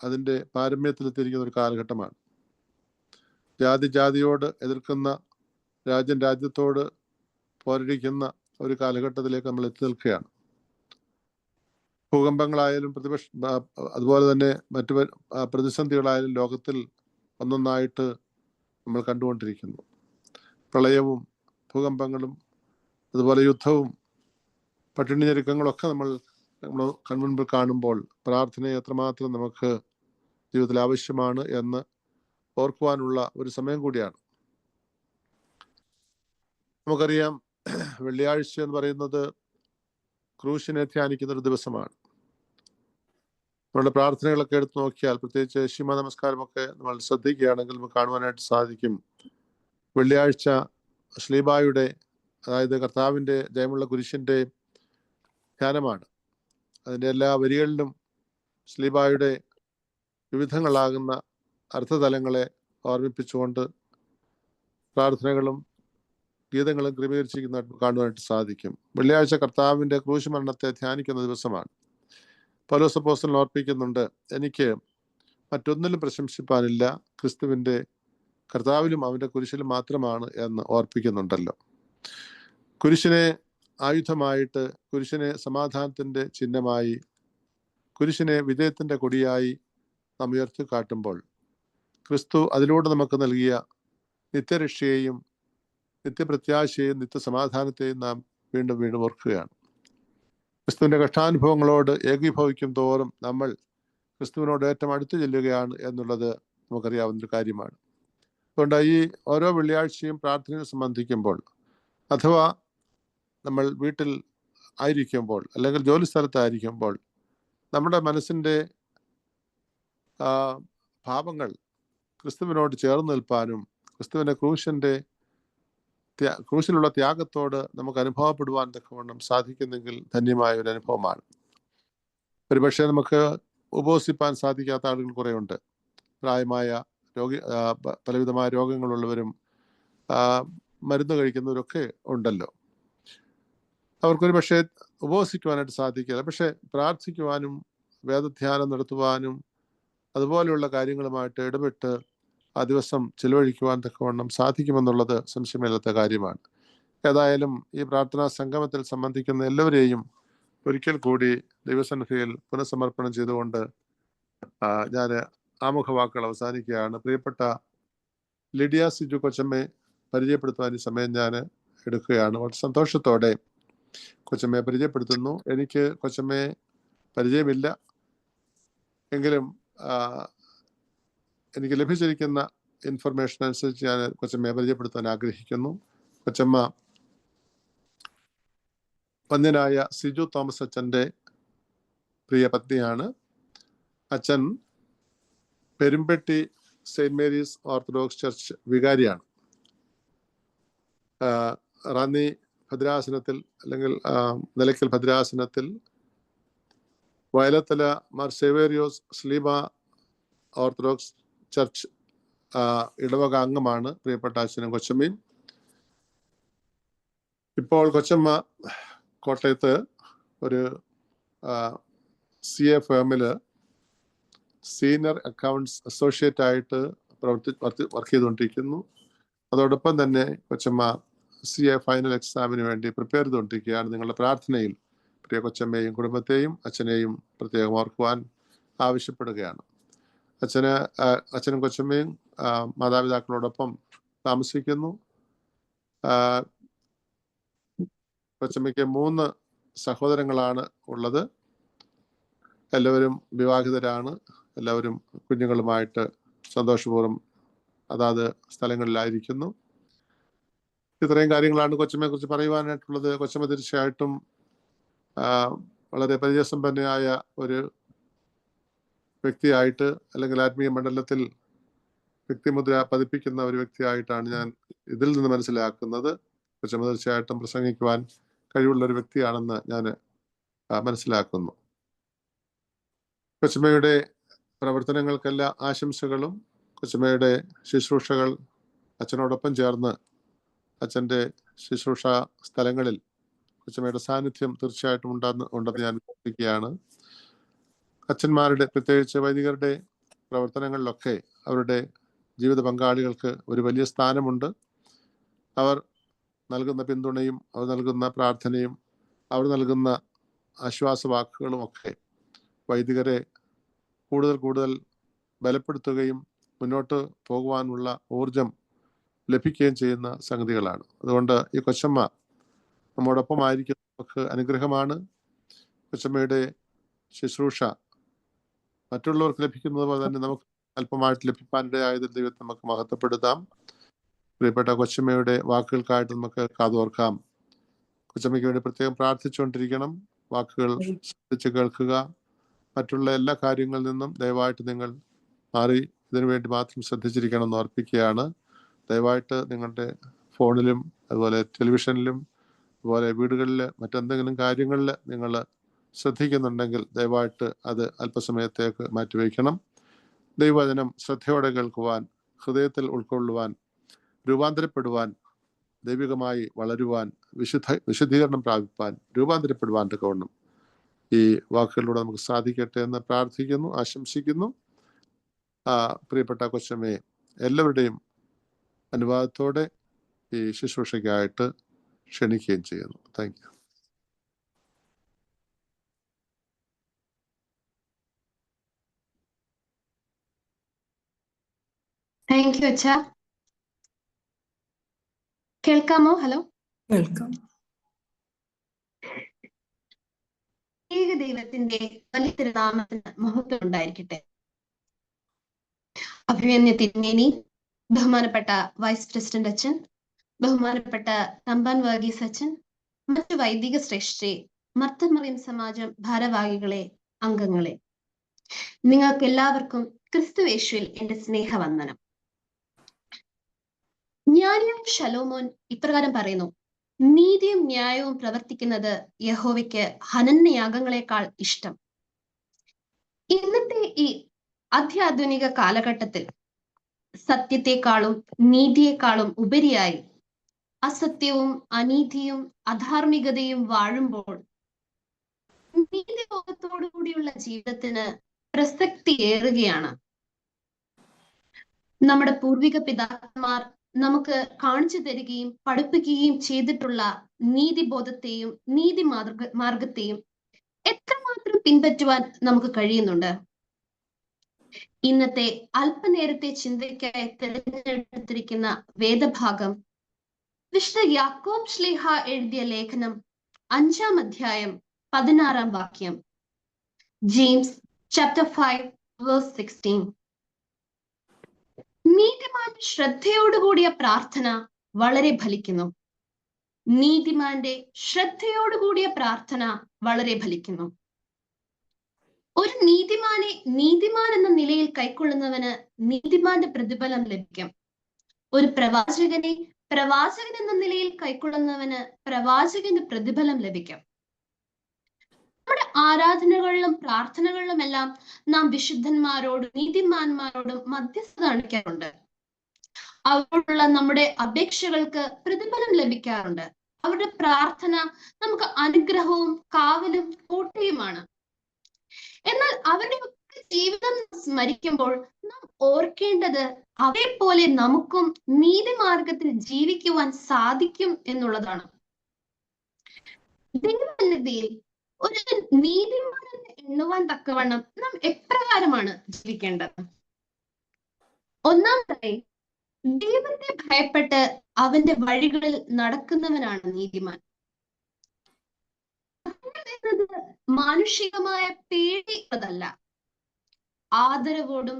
അതിൻ്റെ പാരമ്യത്തിലെത്തിയിരിക്കുന്ന ഒരു കാലഘട്ടമാണ്. ജാതിയോട് എതിർക്കുന്ന, രാജ്യത്തോട് പോരടിക്കുന്ന ഒരു കാലഘട്ടത്തിലേക്ക് നമ്മൾ എത്തി നിൽക്കുകയാണ്. ഭൂകമ്പങ്ങളായാലും അതുപോലെ തന്നെ മറ്റു പ്രതിസന്ധികളായാലും ലോകത്തിൽ ഒന്നൊന്നായിട്ട് നമ്മൾ കണ്ടുകൊണ്ടിരിക്കുന്നു. പ്രളയവും ഭൂകമ്പങ്ങളും അതുപോലെ യുദ്ധവും പട്ടിണി ഞെരുക്കങ്ങളൊക്കെ നമ്മൾ കൺമുൻപിൽ കാണുമ്പോൾ പ്രാർത്ഥനയെ എത്രമാത്രം നമുക്ക് ജീവിതത്തിൽ ആവശ്യമാണ് എന്ന് ഓർക്കുവാനുള്ള ഒരു സമയം കൂടിയാണ്. നമുക്കറിയാം, വെള്ളിയാഴ്ച എന്ന് പറയുന്നത് ക്രൂശിനെ ധ്യാനിക്കുന്ന ഒരു ദിവസമാണ്. നമ്മളുടെ പ്രാർത്ഥനകളൊക്കെ എടുത്തു നോക്കിയാൽ, പ്രത്യേകിച്ച് ശിമ നമസ്കാരമൊക്കെ നമ്മൾ ശ്രദ്ധിക്കുകയാണെങ്കിൽ നമുക്ക് കാണുവാനായിട്ട് സാധിക്കും. വെള്ളിയാഴ്ച ശ്ലീബായുടെ, അതായത് കർത്താവിൻ്റെ ജയമുള്ള കുരിശിൻ്റെ ധ്യാനമാണ്. അതിൻ്റെ എല്ലാ വരികളിലും ശ്ലീബായുടെ വിവിധങ്ങളാകുന്ന അർത്ഥതലങ്ങളെ ഓർമ്മിപ്പിച്ചുകൊണ്ട് പ്രാർത്ഥനകളും ഗീതങ്ങളും ക്രമീകരിച്ചിരിക്കുന്നതായിട്ട് കാണുവാനായിട്ട് സാധിക്കും. വെള്ളിയാഴ്ച കർത്താവിൻ്റെ ക്രൂശ് മരണത്തെ ധ്യാനിക്കുന്ന ദിവസമാണ്. പൗലോസ് അപ്പോസ്തലൻ ഓർപ്പിക്കുന്നുണ്ട്, എനിക്ക് മറ്റൊന്നിലും പ്രശംസിപ്പാനില്ല, ക്രിസ്തുവിൻ്റെ കർത്താവിലും അവൻ്റെ കുരിശിലും മാത്രമാണ് എന്ന് ഓർപ്പിക്കുന്നുണ്ടല്ലോ. കുരിശിനെ ആയുധമായിട്ട്, കുരിശിനെ സമാധാനത്തിൻ്റെ ചിഹ്നമായി, കുരിശിനെ വിജയത്തിൻ്റെ കൊടിയായി നാം ഉയർത്തി കാട്ടുമ്പോൾ ക്രിസ്തു അതിലൂടെ നമുക്ക് നൽകിയ നിത്യരക്ഷയെയും നിത്യപ്രത്യാശയെയും നിത്യസമാധാനത്തെയും നാം വീണ്ടും വീണ്ടും ഓർക്കുകയാണ്. ക്രിസ്തുവിൻ്റെ കഷ്ടാനുഭവങ്ങളോട് ഏകീഭവിക്കും തോറും നമ്മൾ ക്രിസ്തുവിനോട് ഏറ്റവും അടുത്ത് ചെല്ലുകയാണ് എന്നുള്ളത് നമുക്കറിയാവുന്നൊരു കാര്യമാണ്. അതുകൊണ്ട് ഈ ഓരോ വെള്ളിയാഴ്ചയും പ്രാർത്ഥനയെ സംബന്ധിക്കുമ്പോൾ, അഥവാ നമ്മൾ വീട്ടിൽ ആയിരിക്കുമ്പോൾ അല്ലെങ്കിൽ ജോലി സ്ഥലത്തായിരിക്കുമ്പോൾ, നമ്മുടെ മനസ്സിൻ്റെ ഭാവങ്ങൾ ക്രിസ്തുവിനോട് ചേർന്ന് നിൽപ്പാനും ക്രിസ്തുവിൻ്റെ ക്രൂശിലുള്ള ത്യാഗത്തോട് നമുക്ക് അനുഭവപ്പെടുവാൻ തക്കവണ്ണം സാധിക്കുന്നെങ്കിൽ ധന്യമായ ഒരു അനുഭവമാണ്. ഒരുപക്ഷെ നമുക്ക് ഉപവസിപ്പാൻ സാധിക്കാത്ത ആളുകൾ കുറേ ഉണ്ട്. പ്രായമായ പലവിധമായ രോഗങ്ങളുള്ളവരും മരുന്ന് കഴിക്കുന്നവരൊക്കെ ഉണ്ടല്ലോ. അവർക്കൊരു പക്ഷേ ഉപവസിക്കുവാനായിട്ട് സാധിക്കില്ല. പക്ഷെ പ്രാർത്ഥിക്കുവാനും വേദധ്യാനം നടത്തുവാനും അതുപോലെയുള്ള കാര്യങ്ങളുമായിട്ട് ഇടപെട്ട് ആ ദിവസം ചിലവഴിക്കുവാൻ തക്കവണ്ണം സാധിക്കുമെന്നുള്ളത് സംശയമില്ലാത്ത കാര്യമാണ്. ഏതായാലും ഈ പ്രാർത്ഥനാ സംഗമത്തിൽ സംബന്ധിക്കുന്ന എല്ലാവരെയും ഒരിക്കൽ കൂടി ദൈവസന്നിധിയിൽ പുനഃസമർപ്പണം ചെയ്തുകൊണ്ട് ഞാൻ ആമുഖവാക്കുകൾ അവസാനിക്കുകയാണ്. പ്രിയപ്പെട്ട ലിഡിയ സിജു കൊച്ചമ്മയെ പരിചയപ്പെടുത്തുവാൻ ഈ സമയം ഞാൻ എടുക്കുകയാണ്. വളരെ സന്തോഷത്തോടെ കൊച്ചമ്മയെ പരിചയപ്പെടുത്തുന്നു. എനിക്ക് കൊച്ചമ്മയെ പരിചയമില്ല എങ്കിലും എനിക്ക് ലഭിച്ചിരിക്കുന്ന ഇൻഫർമേഷൻ അനുസരിച്ച് ഞാൻ കൊച്ചമ്മയെ പരിചയപ്പെടുത്താൻ ആഗ്രഹിക്കുന്നു. കൊച്ചമ്മ വന്യനായ സിജു തോമസ് അച്ഛൻ്റെ പ്രിയ പത്നിയാണ്. അച്ഛൻ Perumpetty saint Mary's orthodox church വികാരിയാണ്. റാന്നി ഭദ്രാസനത്തിൽ അല്ലെങ്കിൽ നിലയ്ക്കൽ ഭദ്രാസനത്തിൽ വയലത്തല മാർ സേവേറിയോസ് സ്ലീബ ഓർത്തഡോക്സ് ചർച്ച് ഇടവക അംഗമാണ് പ്രിയപ്പെട്ട അച്ഛനും കൊച്ചമ്മയും. ഇപ്പോൾ കൊച്ചമ്മ കോട്ടയത്ത് ഒരു CA ഫേമിൽ സീനിയർ അക്കൗണ്ട്സ് അസോസിയേറ്റ് ആയിട്ട് വർക്ക് ചെയ്തുകൊണ്ടിരിക്കുന്നു. അതോടൊപ്പം തന്നെ കൊച്ചമ്മ CA ഫൈനൽ എക്സാമിന് വേണ്ടി പ്രിപ്പയർ ചെയ്തുകൊണ്ടിരിക്കുകയാണ്. നിങ്ങളുടെ പ്രാർത്ഥനയിൽ പ്രിയ കൊച്ചമ്മയെയും കുടുംബത്തെയും അച്ഛനെയും പ്രത്യേകം ഓർക്കുവാൻ ആവശ്യപ്പെടുകയാണ്. അച്ഛനും കൊച്ചമ്മയും മാതാപിതാക്കളോടൊപ്പം താമസിക്കുന്നു. കൊച്ചമ്മയ്ക്ക് 3 സഹോദരങ്ങളാണ് ഉള്ളത്. എല്ലാവരും വിവാഹിതരാണ്. എല്ലാവരും കുഞ്ഞുങ്ങളുമായിട്ട് സന്തോഷപൂർവ്വം അതാത് സ്ഥലങ്ങളിലായിരിക്കുന്നു. ഇത്രയും കാര്യങ്ങളാണ് കൊച്ചമ്മയെ കുറിച്ച് പറയുവാനായിട്ടുള്ളത്. കൊച്ചമ്മ തീർച്ചയായിട്ടും വളരെ പരിചയസമ്പന്നയായ ഒരു വ്യക്തിയായിട്ട് അല്ലെങ്കിൽ ആത്മീയ മണ്ഡലത്തിൽ വ്യക്തിമുദ്ര പതിപ്പിക്കുന്ന ഒരു വ്യക്തിയായിട്ടാണ് ഞാൻ ഇതിൽ നിന്ന് മനസ്സിലാക്കുന്നത്. കൊച്ചമ്മ തീർച്ചയായിട്ടും പ്രസംഗിക്കുവാൻ കഴിവുള്ള ഒരു വ്യക്തിയാണെന്ന് ഞാൻ മനസ്സിലാക്കുന്നു. കൊച്ചമ്മയുടെ പ്രവർത്തനങ്ങൾക്കെല്ലാ ആശംസകളും. കൊച്ചമ്മയുടെ ശുശ്രൂഷകൾ അച്ഛനോടൊപ്പം ചേർന്ന് അച്ഛൻ്റെ ശുശ്രൂഷ സ്ഥലങ്ങളിൽ കൊച്ചമ്മയുടെ സാന്നിധ്യം തീർച്ചയായിട്ടും ഉണ്ടെന്ന് ഞാൻ വിശ്വസിക്കുകയാണ്. അച്ഛന്മാരുടെ പ്രത്യേകിച്ച് വൈദികരുടെ പ്രവർത്തനങ്ങളിലൊക്കെ അവരുടെ ജീവിത പങ്കാളികൾക്ക് ഒരു വലിയ സ്ഥാനമുണ്ട്. അവർ നൽകുന്ന പിന്തുണയും അവർ നൽകുന്ന പ്രാർത്ഥനയും അവർ നൽകുന്ന ആശ്വാസവാക്കുകളും ഒക്കെ വൈദികരെ കൂടുതൽ ബലപ്പെടുത്തുകയും മുന്നോട്ട് പോകുവാനുള്ള ഊർജം ലഭിക്കുകയും ചെയ്യുന്ന സംഗതികളാണ്. അതുകൊണ്ട് ഈ കൊച്ചമ്മ നമ്മോടൊപ്പം ആയിരിക്കുന്ന നമുക്ക് അനുഗ്രഹമാണ്. കൊച്ചമ്മയുടെ ശുശ്രൂഷ മറ്റുള്ളവർക്ക് ലഭിക്കുന്നത് പോലെ തന്നെ നമുക്ക് അല്പമായിട്ട് ലഭിക്കാനിടയായതിൽ ദൈവത്തെ നമുക്ക് മഹത്വപ്പെടുത്താം. പ്രിയപ്പെട്ട കൊച്ചമ്മയുടെ വാക്കുകൾക്കായിട്ട് നമുക്ക് കാതോർക്കാം. കൊച്ചമ്മയ്ക്ക് വേണ്ടി പ്രത്യേകം പ്രാർത്ഥിച്ചുകൊണ്ടിരിക്കണം. വാക്കുകൾ ശ്രദ്ധിച്ച് കേൾക്കുക. മറ്റുള്ള എല്ലാ കാര്യങ്ങളിൽ നിന്നും ദയവായിട്ട് നിങ്ങൾ മാറി ഇതിനു വേണ്ടി മാത്രം ശ്രദ്ധിച്ചിരിക്കണം എന്ന് ഓർപ്പിക്കുകയാണ്. ദയവായിട്ട് നിങ്ങളുടെ ഫോണിലും അതുപോലെ ടെലിവിഷനിലും അതുപോലെ വീടുകളിൽ മറ്റെന്തെങ്കിലും കാര്യങ്ങളിൽ നിങ്ങൾ ശ്രദ്ധിക്കുന്നുണ്ടെങ്കിൽ ദയവായിട്ട് അത് അല്പസമയത്തേക്ക് മാറ്റിവെക്കണം. ദൈവവചനം ശ്രദ്ധയോടെ കേൾക്കുവാൻ, ഹൃദയത്തിൽ ഉൾക്കൊള്ളുവാൻ, രൂപാന്തരപ്പെടുവാൻ, ദൈവികമായി വളരുവാൻ, വിശുദ്ധീകരണം പ്രാപിപ്പാൻ, രൂപാന്തരപ്പെടുവാൻ തക്കവണ്ണം ഈ വാക്കുകളിലൂടെ നമുക്ക് സാധിക്കട്ടെ എന്ന് പ്രാർത്ഥിക്കുന്നു, ആശംസിക്കുന്നു. പ്രിയപ്പെട്ട കൊച്ചമ്മയെ എല്ലാവരുടെയും അനുവാദത്തോടെ ഈ ശുശ്രൂഷയ്ക്കായിട്ട് ക്ഷണിക്കുകയും ചെയ്യുന്നു. Thank U. താങ്ക് യു അച്ഛാ. കേൾക്കാമോ? ഹലോ, കേൾക്കാം. ഏക ദൈവത്തിന്റെ വലിയ തിരുനാമത്തിന് മഹത്വം ഉണ്ടായിരിക്കട്ടെ. അഭിമന്യ തിരുമേനി, ബഹുമാനപ്പെട്ട വൈസ് പ്രസിഡന്റ് അച്ഛൻ, ബഹുമാനപ്പെട്ട തമ്പാൻ വർഗീസ് അച്ഛൻ, മറ്റു വൈദിക ശ്രേഷ്ഠരെ, മർത്തമറിയം സമാജം ഭാരവാഹികളെ, അംഗങ്ങളെ, നിങ്ങൾക്ക് എല്ലാവർക്കും ക്രിസ്തുയേശുവിൽ എന്റെ സ്നേഹവന്ദനം. ജ്ഞാനിയായ ശലോമോൻ ഇപ്രകാരം പറയുന്നു: നീതിയും ന്യായവും പ്രവർത്തിക്കുന്നത് യഹോവയ്ക്ക് ഹനനയാഗങ്ങളെക്കാൾ ഇഷ്ടം. ഇന്നത്തെ ഈ അത്യാധുനിക കാലഘട്ടത്തിൽ സത്യത്തെക്കാളും നീതിയെക്കാളും ഉപരിയായി അസത്യവും അനീതിയും അധാർമികതയും വാഴുമ്പോൾ നീതിബോധത്തോടു കൂടിയുള്ള ജീവിതത്തിന് പ്രസക്തി ഏറുകയാണ്. നമ്മുടെ പൂർവിക പിതാക്കന്മാർ നമുക്ക് കാണിച്ചു തരികയും പഠിപ്പിക്കുകയും ചെയ്തിട്ടുള്ള നീതിബോധത്തെയും നീതി മാർഗത്തെയും എത്രമാത്രം പിൻപറ്റുവാൻ നമുക്ക് കഴിയുന്നുണ്ട്? ഇന്നത്തെ അല്പനേരത്തെ ചിന്തയ്ക്കായി തിരഞ്ഞെടുത്തിരിക്കുന്ന വേദഭാഗം വിശുദ്ധ യാക്കോബ് ശ്ലീഹ എഴുതിയ ലേഖനം 5-ാം അധ്യായം 16-ാം വാക്യം. James chapter 5 verse 16. നീതിമാന്റെ ശ്രദ്ധയോടുകൂടിയ പ്രാർത്ഥന വളരെ ഫലിക്കുന്നു. നീതിമാന്റെ ശ്രദ്ധയോടുകൂടിയ പ്രാർത്ഥന വളരെ ഫലിക്കുന്നു. ഒരു നീതിമാനെ നീതിമാൻ എന്ന നിലയിൽ കൈക്കൊള്ളുന്നവന് നീതിമാന്റെ പ്രതിഫലം ലഭിക്കും. ഒരു പ്രവാചകനെ പ്രവാചകൻ എന്ന നിലയിൽ കൈക്കൊള്ളുന്നവന് പ്രവാചകന്റെ പ്രതിഫലം ലഭിക്കും. നമ്മുടെ ആരാധനകളിലും പ്രാർത്ഥനകളിലും എല്ലാം നാം വിശുദ്ധന്മാരോടും നീതിമാന്മാരോടും മധ്യസ്ഥത കാണിക്കാറുണ്ട്. അവരോടുള്ള നമ്മുടെ അപേക്ഷകൾക്ക് പ്രതിഫലം ലഭിക്കാറുണ്ട്. അവരുടെ പ്രാർത്ഥന നമുക്ക് അനുഗ്രഹവും കാവലും കോട്ടയുമാണ്. എന്നാൽ അവരുടെ ജീവിതം സ്മരിക്കുമ്പോൾ നാം ഓർക്കേണ്ടത് അവയെ പോലെ നമുക്കും നീതിമാർഗത്തിൽ ജീവിക്കുവാൻ സാധിക്കും എന്നുള്ളതാണ്. ദൈവസന്നിധിയിൽ ഒരു നീതിമാനെന്ന് എണ്ണുവാൻ തക്കവണ്ണം നാം എപ്രകാരമാണ് ജീവിക്കേണ്ടത്? ഒന്നാമതായി, ദൈവത്തെ ഭയപ്പെട്ട് അവന്റെ വഴികളിൽ നടക്കുന്നവനാണ് നീതിമാൻ. എന്നത് മാനുഷികമായ പേടിയതല്ല, ആദരവോടും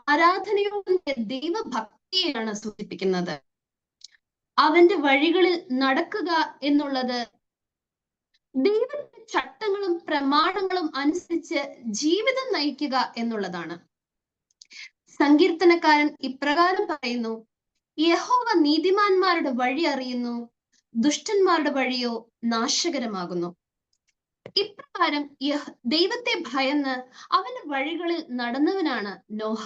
ആരാധനയോടും ദൈവഭക്തിയെയാണ് സൂചിപ്പിക്കുന്നത്. അവന്റെ വഴികളിൽ നടക്കുക എന്നുള്ളത് ദൈവത്തിന്റെ ചട്ടങ്ങളും പ്രമാണങ്ങളും അനുസരിച്ച് ജീവിതം നയിക്കുക എന്നുള്ളതാണ്. സങ്കീർത്തനക്കാരൻ ഇപ്രകാരം പറയുന്നു: യഹോവ നീതിമാന്മാരുടെ വഴി അറിയുന്നു, ദുഷ്ടന്മാരുടെ വഴിയോ നാശകരമാകുന്നു. ഇപ്രകാരം ദൈവത്തെ ഭയന്ന് അവന്റെ വഴികളിൽ നടന്നവനാണ് നോഹ.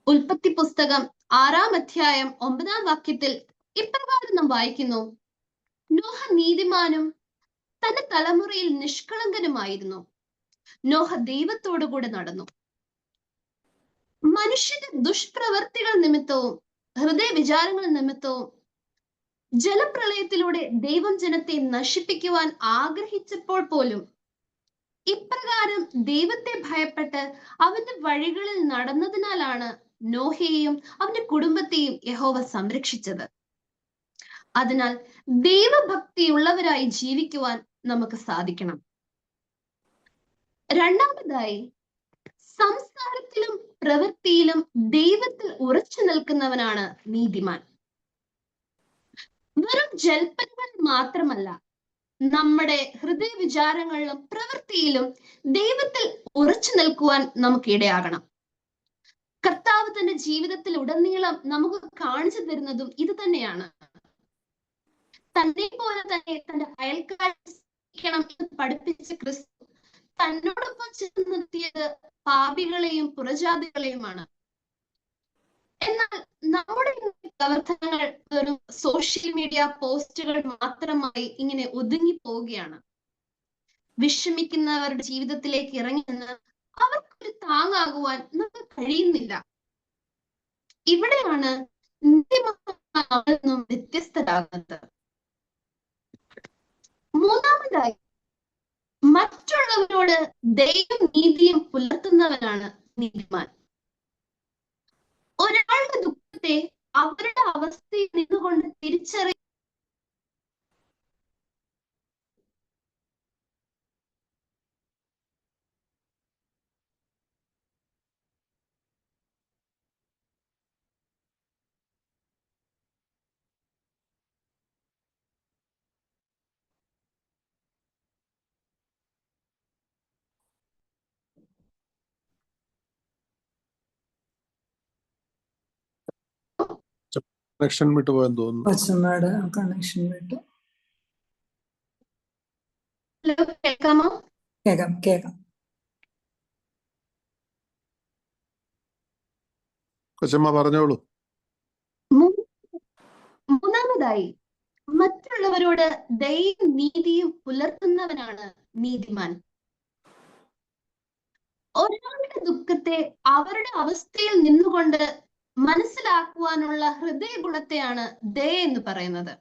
ഉൽപ്പത്തി പുസ്തകം 6-ാം അധ്യായം 9-ാം വാക്യത്തിൽ ഇപ്രകാരം നാം വായിക്കുന്നു: നോഹ നീതിമാനും തന്റെ തലമുറയിൽ നിഷ്കളങ്കനുമായിരുന്നു. നോഹ ദൈവത്തോടു കൂടെ നടന്നു. മനുഷ്യന്റെ ദുഷ്പ്രവർത്തികൾ നിമിത്തവും ഹൃദയ വിചാരങ്ങൾ നിമിത്തവും ജലപ്രളയത്തിലൂടെ ദൈവം ജനത്തെ നശിപ്പിക്കുവാൻ ആഗ്രഹിച്ചപ്പോൾ പോലും ഇപ്രകാരം ദൈവത്തെ ഭയപ്പെട്ട് അവന്റെ വഴികളിൽ നടന്നതിനാലാണ് നോഹയെയും അവന്റെ കുടുംബത്തെയും യഹോവ സംരക്ഷിച്ചത്. അതിനാൽ ദൈവഭക്തിയുള്ളവരായി ജീവിക്കുവാൻ നമുക്ക് സാധിക്കണം. രണ്ടാമതായി, സംസാരത്തിലും പ്രവൃത്തിയിലും ദൈവത്തിൽ ഉറച്ചു നിൽക്കുന്നവനാണ് നീതിമാൻ. വെറും ജൽപ്പനങ്ങൾ മാത്രമല്ല, നമ്മുടെ ഹൃദയ വിചാരങ്ങളിലും പ്രവൃത്തിയിലും ദൈവത്തിൽ ഉറച്ചു നിൽക്കുവാൻ നമുക്ക് ഇടയാകണം. കർത്താവ് തന്റെ ജീവിതത്തിൽ ഉടനീളം നമുക്ക് കാണിച്ചു തരുന്നതും ഇത് തന്നെയാണ്. തന്നെ പോലെ തന്നെ തന്റെ അയൽക്കാരെ സ്നേഹിക്കണം എന്ന് പഠിപ്പിച്ച ക്രിസ്തു തന്നോടൊപ്പം ചേർന്ന് നിർത്തിയത് പാപികളെയും പുറജാതികളെയുമാണ്. എന്നാൽ നമ്മുടെ പ്രവർത്തനങ്ങൾ വെറും സോഷ്യൽ മീഡിയ പോസ്റ്റുകൾ മാത്രമായി ഇങ്ങനെ ഒതുങ്ങി പോവുകയാണ്. വിഷമിക്കുന്നവരുടെ ജീവിതത്തിലേക്ക് ഇറങ്ങി നിന്ന് അവർക്കൊരു താങ്ങാകുവാൻ നമുക്ക് കഴിയുന്നില്ല. ഇവിടെയാണ് വ്യത്യസ്തരാകുന്നത്. മൂന്നാമതായി, മറ്റുള്ളവരോട് ദയയും നീതിയും പുലർത്തുന്നവനാണ് നീതിമാൻ. ഒരാളുടെ ദുഃഖത്തെ അവരുടെ അവസ്ഥയിൽ നിന്നുകൊണ്ട് തിരിച്ചറി കണക്ഷൻ വിട്ടുപോയെന്ന് തോന്നുന്നു. കൊച്ചമ്മയുടെ കണക്ഷൻ വിട്ടു. ഹലോ, കേൾക്കാമോ? കേൾക്കാം. കൊച്ചമ്മ പറഞ്ഞോളൂ. മൂന്നാമതായി, മറ്റുള്ളവരോട് ദയയും നീതിയും പുലർത്തുന്നവനാണ് നീതിമാൻ. ഒരാളുടെ ദുഃഖത്തെ അവരുടെ അവസ്ഥയിൽ നിന്നുകൊണ്ട് മനസ്സിലാക്കുവാനുള്ള ഹൃദയഗുണത്തെയാണ് ദയ എന്ന് പറയുന്നത്.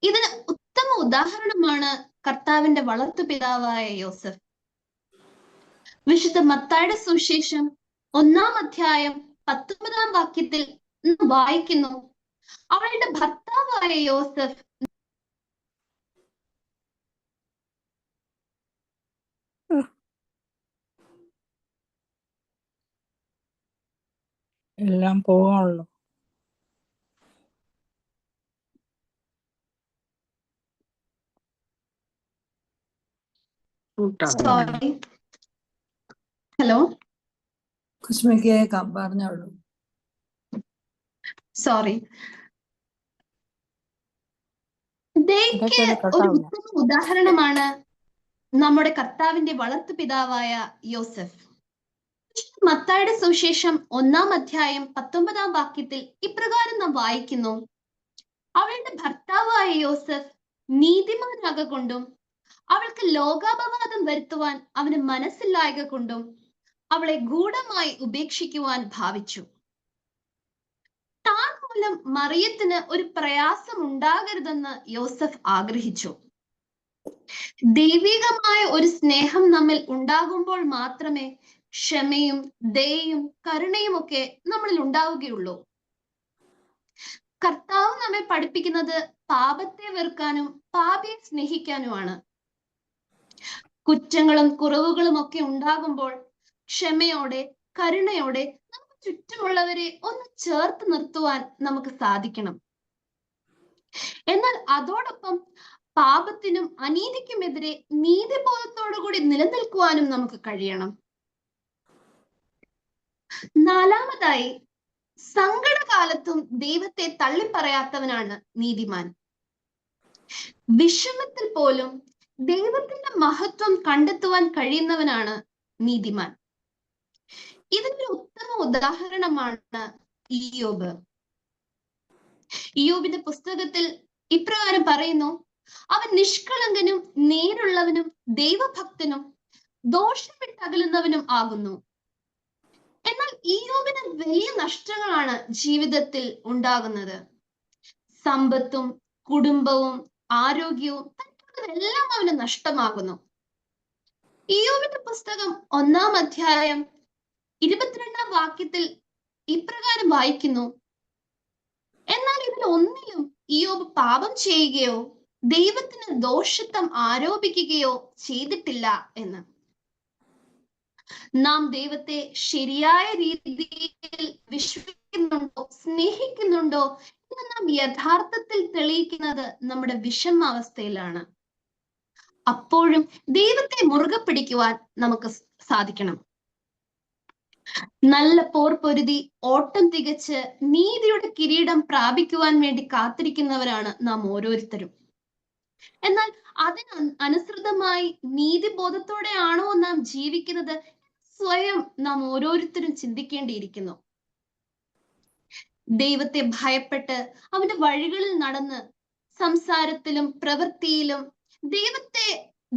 ഇതിന് ഉത്തമ ഉദാഹരണമാണ് കർത്താവിന്റെ വളർത്തുപിതാവായ യോസഫ്. വിശുദ്ധ മത്തായിയുടെ സുവിശേഷം 1-ാം അധ്യായം 19-ാം വാക്യത്തിൽ വായിക്കുന്നു, അവളുടെ ഭർത്താവായ യോസഫ് എല്ലാം പോകാനുള്ളൂ. സോറി, ഹലോ, കൊച്ചമ്മ കേൾക്കാം, പറഞ്ഞോളൂ. സോറി. ദയക്ക് ഒരു ഉത്തമ ഉദാഹരണമാണ് നമ്മുടെ കർത്താവിന്റെ വളർത്തുപിതാവായ യോസഫ്. മത്തായിയുടെ സുവിശേഷം 1-ാം അധ്യായം 19-ാം വാക്യത്തിൽ ഇപ്രകാരം നാം വായിക്കുന്നു, അവളുടെ ഭർത്താവായ യോസഫ് നീതിമാനാകൊണ്ടും അവൾക്ക് ലോകാപവാദം വരുത്തുവാൻ അവന് മനസ്സില്ലായക കൊണ്ടും അവളെ ഗൂഢമായി ഉപേക്ഷിക്കുവാൻ ഭാവിച്ചു. താൻ മൂലം മറിയത്തിന് ഒരു പ്രയാസം ഉണ്ടാകരുതെന്ന് യോസഫ് ആഗ്രഹിച്ചു. ദൈവികമായ ഒരു സ്നേഹം നമ്മിൽ ഉണ്ടാകുമ്പോൾ മാത്രമേ ക്ഷമയും ദയയും കരുണയും ഒക്കെ നമ്മളിൽ ഉണ്ടാവുകയുള്ളൂ. കർത്താവ് നമ്മെ പഠിപ്പിക്കുന്നത് പാപത്തെ വെറുക്കാനും പാപിയെ സ്നേഹിക്കാനുമാണ്. കുറ്റങ്ങളും കുറവുകളും ഒക്കെ ഉണ്ടാകുമ്പോൾ ക്ഷമയോടെ കരുണയോടെ നമുക്ക് ചുറ്റുമുള്ളവരെ ഒന്ന് ചേർത്ത് നിർത്തുവാൻ നമുക്ക് സാധിക്കണം. എന്നാൽ അതോടൊപ്പം പാപത്തിനും അനീതിക്കുമെതിരെ നീതിബോധത്തോടുകൂടി നിലനിൽക്കുവാനും നമുക്ക് കഴിയണം. നാലാമതായി, സങ്കടകാലത്തും ദൈവത്തെ തള്ളിപ്പറയാത്തവനാണ് നീതിമാൻ. വിഷമത്തിൽ പോലും ദൈവത്തിന്റെ മഹത്വം കണ്ടെത്തുവാൻ കഴിയുന്നവനാണ് നീതിമാൻ. ഇതിനൊരു ഉത്തമ ഉദാഹരണമാണ് ഇയ്യോബ്. ഇയ്യോബിന്റെ പുസ്തകത്തിൽ ഇപ്രകാരം പറയുന്നു, അവൻ നിഷ്കളങ്കനും നേരുള്ളവനും ദൈവഭക്തനും ദോഷം വിട്ടകലുന്നവനും ആകുന്നു. എന്നാൽ ഇയ്യോബിന് വലിയ നഷ്ടങ്ങളാണ് ജീവിതത്തിൽ ഉണ്ടാകുന്നത്. സമ്പത്തും കുടുംബവും ആരോഗ്യവും എല്ലാം അവന് നഷ്ടമാകുന്നു. ഇയ്യോബിന്റെ പുസ്തകം 1-ാം അധ്യായം 22-ാം വാക്യത്തിൽ ഇപ്രകാരം വായിക്കുന്നു, എന്നാൽ ഇതിൽ ഒന്നിലും ഇയ്യോബ് പാപം ചെയ്യുകയോ ദൈവത്തിന് ദോഷത്വം ആരോപിക്കുകയോ ചെയ്തിട്ടില്ല എന്ന്. നാം ദൈവത്തെ ശരിയായ രീതിയിൽ വിശ്വസിക്കുന്നുണ്ടോ സ്നേഹിക്കുന്നുണ്ടോ എന്ന് നാം യഥാർത്ഥത്തിൽ തെളിയിക്കുന്നത് നമ്മുടെ വിഷമാവസ്ഥയിലാണ്. അപ്പോഴും ദൈവത്തെ മുറുകെ പിടിക്കുവാൻ നമുക്ക് സാധിക്കണം. നല്ല പോർ പൊരുതി ഓട്ടം തികച്ച് നീതിയുടെ കിരീടം പ്രാപിക്കുവാൻ വേണ്ടി കാത്തിരിക്കുന്നവരാണ് നാം ഓരോരുത്തരും. എന്നാൽ അതിന് അനുസൃതമായി നീതിബോധത്തോടെയാണോ നാം ജീവിക്കുന്നത് സ്വയം നാം ഓരോരുത്തരും ചിന്തിക്കേണ്ടിയിരിക്കുന്നു. ദൈവത്തെ ഭയപ്പെട്ട് അവന്റെ വഴികളിൽ നടന്ന് സംസാരത്തിലും പ്രവൃത്തിയിലും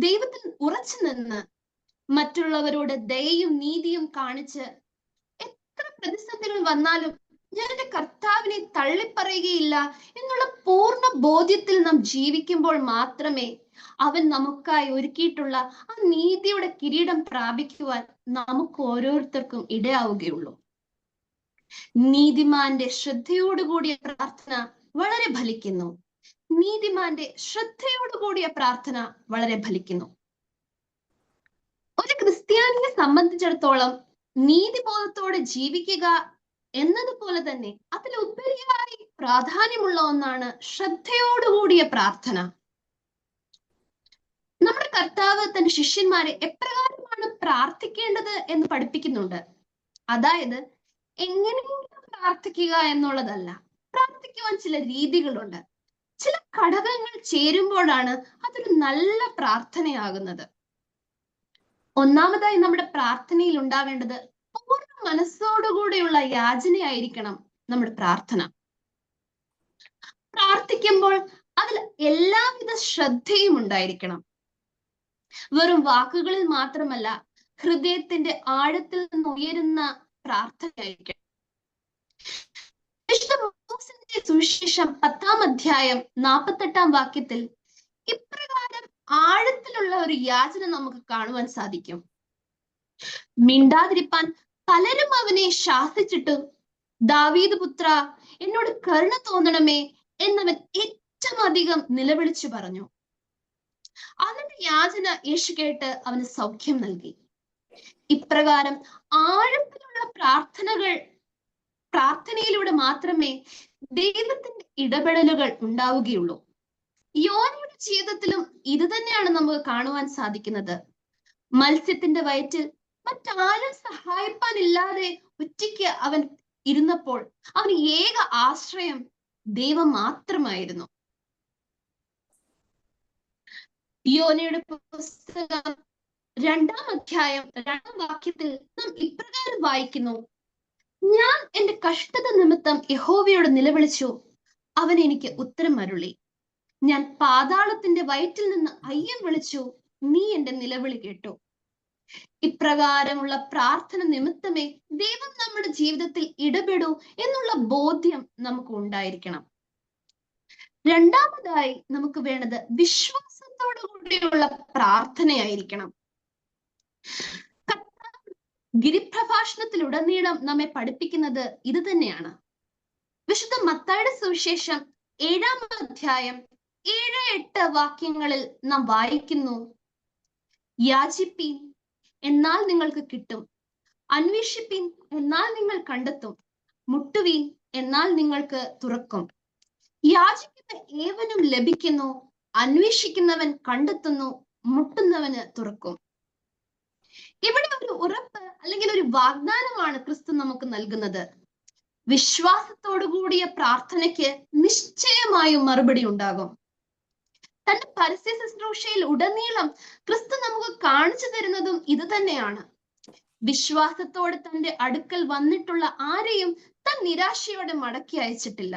ദൈവത്തിൽ ഉറച്ചു നിന്ന് മറ്റുള്ളവരോട് ദയയും നീതിയും കാണിച്ച് എത്ര പ്രതിസന്ധികൾ വന്നാലും ഞാൻ എന്റെ കർത്താവിനെ തള്ളിപ്പറയുകയില്ല എന്നുള്ള പൂർണ്ണ ബോധ്യത്തിൽ നാം ജീവിക്കുമ്പോൾ മാത്രമേ അവൻ നമുക്കായി ഒരുക്കിയിട്ടുള്ള ആ നീതിയുടെ കിരീടം പ്രാപിക്കുവാൻ നമുക്ക് ഓരോരുത്തർക്കും ഇടയാവുകയുള്ളൂ. നീതിമാന്റെ ശ്രദ്ധയോടുകൂടിയ പ്രാർത്ഥന വളരെ ഫലിക്കുന്നു. നീതിമാന്റെ ശ്രദ്ധയോടുകൂടിയ പ്രാർത്ഥന വളരെ ഫലിക്കുന്നു. ഒരു ക്രിസ്ത്യാനിയെ സംബന്ധിച്ചിടത്തോളം നീതിബോധത്തോടെ ജീവിക്കുക എന്നതുപോലെ തന്നെ അതിലുപരിയായി പ്രാധാന്യമുള്ള ഒന്നാണ് ശ്രദ്ധയോടുകൂടിയ പ്രാർത്ഥന. നമ്മുടെ കർത്താവ് തന്റെ ശിഷ്യന്മാരെ എപ്രകാരമാണ് പ്രാർത്ഥിക്കേണ്ടത് എന്ന് പഠിപ്പിക്കുന്നുണ്ട്. അതായത് എങ്ങനെയെങ്കിലും പ്രാർത്ഥിക്കുക എന്നുള്ളതല്ല, പ്രാർത്ഥിക്കുവാൻ ചില രീതികളുണ്ട്. ചില ഘടകങ്ങൾ ചേരുമ്പോഴാണ് അതൊരു നല്ല പ്രാർത്ഥനയാകുന്നത്. ഒന്നാമതായി നമ്മുടെ പ്രാർത്ഥനയിൽ ഉണ്ടാവേണ്ടത് പൂർണ്ണ മനസ്സോടുകൂടിയുള്ള യാചനയായിരിക്കണം നമ്മുടെ പ്രാർത്ഥന. പ്രാർത്ഥിക്കുമ്പോൾ അതിൽ എല്ലാവിധ ശ്രദ്ധയും ഉണ്ടായിരിക്കണം. വെറും വാക്കുകളിൽ മാത്രമല്ല, ഹൃദയത്തിന്റെ ആഴത്തിൽ നിന്ന് ഉയരുന്ന പ്രാർത്ഥനയായിരിക്കണം. വിശുദ്ധ മർക്കോസിന്റെ സുവിശേഷം 10-ാം അധ്യായം 48-ാം വാക്യത്തിൽ ഇപ്രകാരം ആഴത്തിലുള്ള ഒരു യാചന നമുക്ക് കാണുവാൻ സാധിക്കും. മിണ്ടാതിരിപ്പാൻ പലരും അവനെ ശാസിച്ചിട്ടും, ദാവീദ് പുത്ര, എന്നോട് കരുണ തോന്നണമേ എന്നവൻ ഏറ്റവും അധികം നിലവിളിച്ചു പറഞ്ഞു. അവന്റെ യാചന യേശു കേട്ട് അവന് സൗഖ്യം നൽകി. ഇപ്രകാരം ആഴത്തിലുള്ള പ്രാർത്ഥനയിലൂടെ മാത്രമേ ദൈവത്തിന്റെ ഇടപെടലുകൾ ഉണ്ടാവുകയുള്ളൂ. യോനയുടെ ജീവിതത്തിലും ഇത് തന്നെയാണ് നമുക്ക് കാണുവാൻ സാധിക്കുന്നത്. മത്സ്യത്തിന്റെ വയറ്റിൽ മറ്റാരും സഹായിപ്പാനില്ലാതെ ഒറ്റയ്ക്ക് അവൻ ഇരുന്നപ്പോൾ അവന് ഏക ആശ്രയം ദൈവം മാത്രമായിരുന്നു. യോനയുടെ പുസ്തകം 2-ാം അധ്യായം 2-ാം വാക്യത്തിൽ നാം ഇപ്രകാരം വായിക്കുന്നു: ഞാൻ എന്റെ കഷ്ടത നിമിത്തം യഹോവയോട് നിലവിളിച്ചു, അവൻ എനിക്ക് ഉത്തരം അരുളി. ഞാൻ പാതാളത്തിന്റെ വയറ്റിൽ നിന്ന് അയ്യം വിളിച്ചു, നീ എന്റെ നിലവിളി കേട്ടു. ഇപ്രകാരമുള്ള പ്രാർത്ഥന നിമിത്തമേ ദൈവം നമ്മുടെ ജീവിതത്തിൽ ഇടപെടൂ എന്നുള്ള ബോധ്യം നമുക്ക് ഉണ്ടായിരിക്കണം. രണ്ടാമതായി നമുക്ക് വേണ്ടത് വിശ്വാസത്തോടു കൂടിയുള്ള പ്രാർത്ഥനയായിരിക്കണം. ഗിരിപ്രഭാഷണത്തിലുടനീളം നമ്മെ പഠിപ്പിക്കുന്നത് ഇത് തന്നെയാണ്. വിശുദ്ധ മത്തായിയുടെ സുവിശേഷം 7-ാം അധ്യായം 7-8 വാക്യങ്ങളിൽ നാം വായിക്കുന്നു: യാചിപ്പീൻ, എന്നാൽ നിങ്ങൾക്ക് കിട്ടും; അന്വേഷിപ്പീൻ, എന്നാൽ നിങ്ങൾ കണ്ടെത്തും; മുട്ടുവീൻ, എന്നാൽ നിങ്ങൾക്ക് തുറക്കും. യാചിക്കുന്ന ഏവനും ലഭിക്കുന്നു, അന്വേഷിക്കുന്നവൻ കണ്ടെത്തുന്നു, മുട്ടുന്നവന് തുറക്കും. ഇവിടെ ഒരു ഉറപ്പ് അല്ലെങ്കിൽ ഒരു വാഗ്ദാനമാണ് ക്രിസ്തു നമുക്ക് നൽകുന്നത്. വിശ്വാസത്തോടു കൂടിയ പ്രാർത്ഥനയ്ക്ക് നിശ്ചയമായും മറുപടി ഉണ്ടാകും. തന്റെ പരസ്യ ശുശ്രൂഷയിൽ ഉടനീളം ക്രിസ്തു നമുക്ക് കാണിച്ചു തരുന്നതും ഇത് തന്നെയാണ്. വിശ്വാസത്തോടെ തന്റെ അടുക്കൽ വന്നിട്ടുള്ള ആരെയും താൻ നിരാശയോടെ മടക്കി അയച്ചിട്ടില്ല.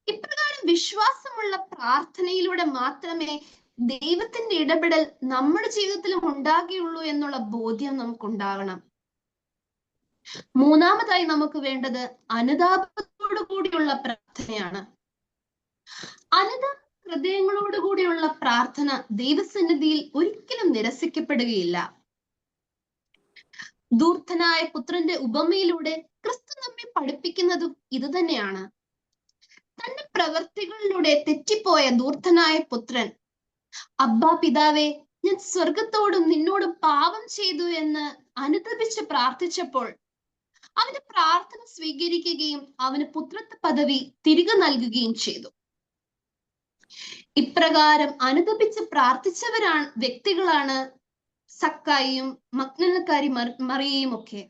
ഇപ്രകാരം വിശ്വാസമുള്ള പ്രാർത്ഥനയിലൂടെ മാത്രമേ ദൈവത്തിന്റെ ഇടപെടൽ നമ്മുടെ ജീവിതത്തിലും ഉണ്ടാകുകയുള്ളൂ എന്നുള്ള ബോധ്യം നമുക്കുണ്ടാകണം. മൂന്നാമതായി നമുക്ക് വേണ്ടത് അനുതാപത്തോടു കൂടിയുള്ള പ്രാർത്ഥനയാണ്. അനുതാപ ഹൃദയങ്ങളോട് കൂടിയുള്ള പ്രാർത്ഥന ദൈവസന്നിധിയിൽ ഒരിക്കലും നിരസിക്കപ്പെടുകയില്ല. ധൂർത്തനായ പുത്രന്റെ ഉപമയിലൂടെ ക്രിസ്തു നമ്മെ പഠിപ്പിക്കുന്നതും ഇത് തന്നെയാണ്. തന്റെ പ്രവൃത്തികളിലൂടെ തെറ്റിപ്പോയ ധൂർത്തനായ പുത്രൻ, അബ്ബാ പിതാവേ, ഞാൻ സ്വർഗത്തോടും നിന്നോടും പാപം ചെയ്തു എന്ന് അനുതപിച്ച് പ്രാർത്ഥിച്ചപ്പോൾ അവന്റെ പ്രാർത്ഥന സ്വീകരിക്കുകയും അവന് പുത്രത്വ പദവി തിരികെ നൽകുകയും ചെയ്തു. ഇപ്രകാരം അനുതപിച്ച് പ്രാർത്ഥിച്ചവരാണ് വ്യക്തികളാണ് സക്കായിയും മഗ്ദലക്കാരി മറിയയും ഒക്കെ.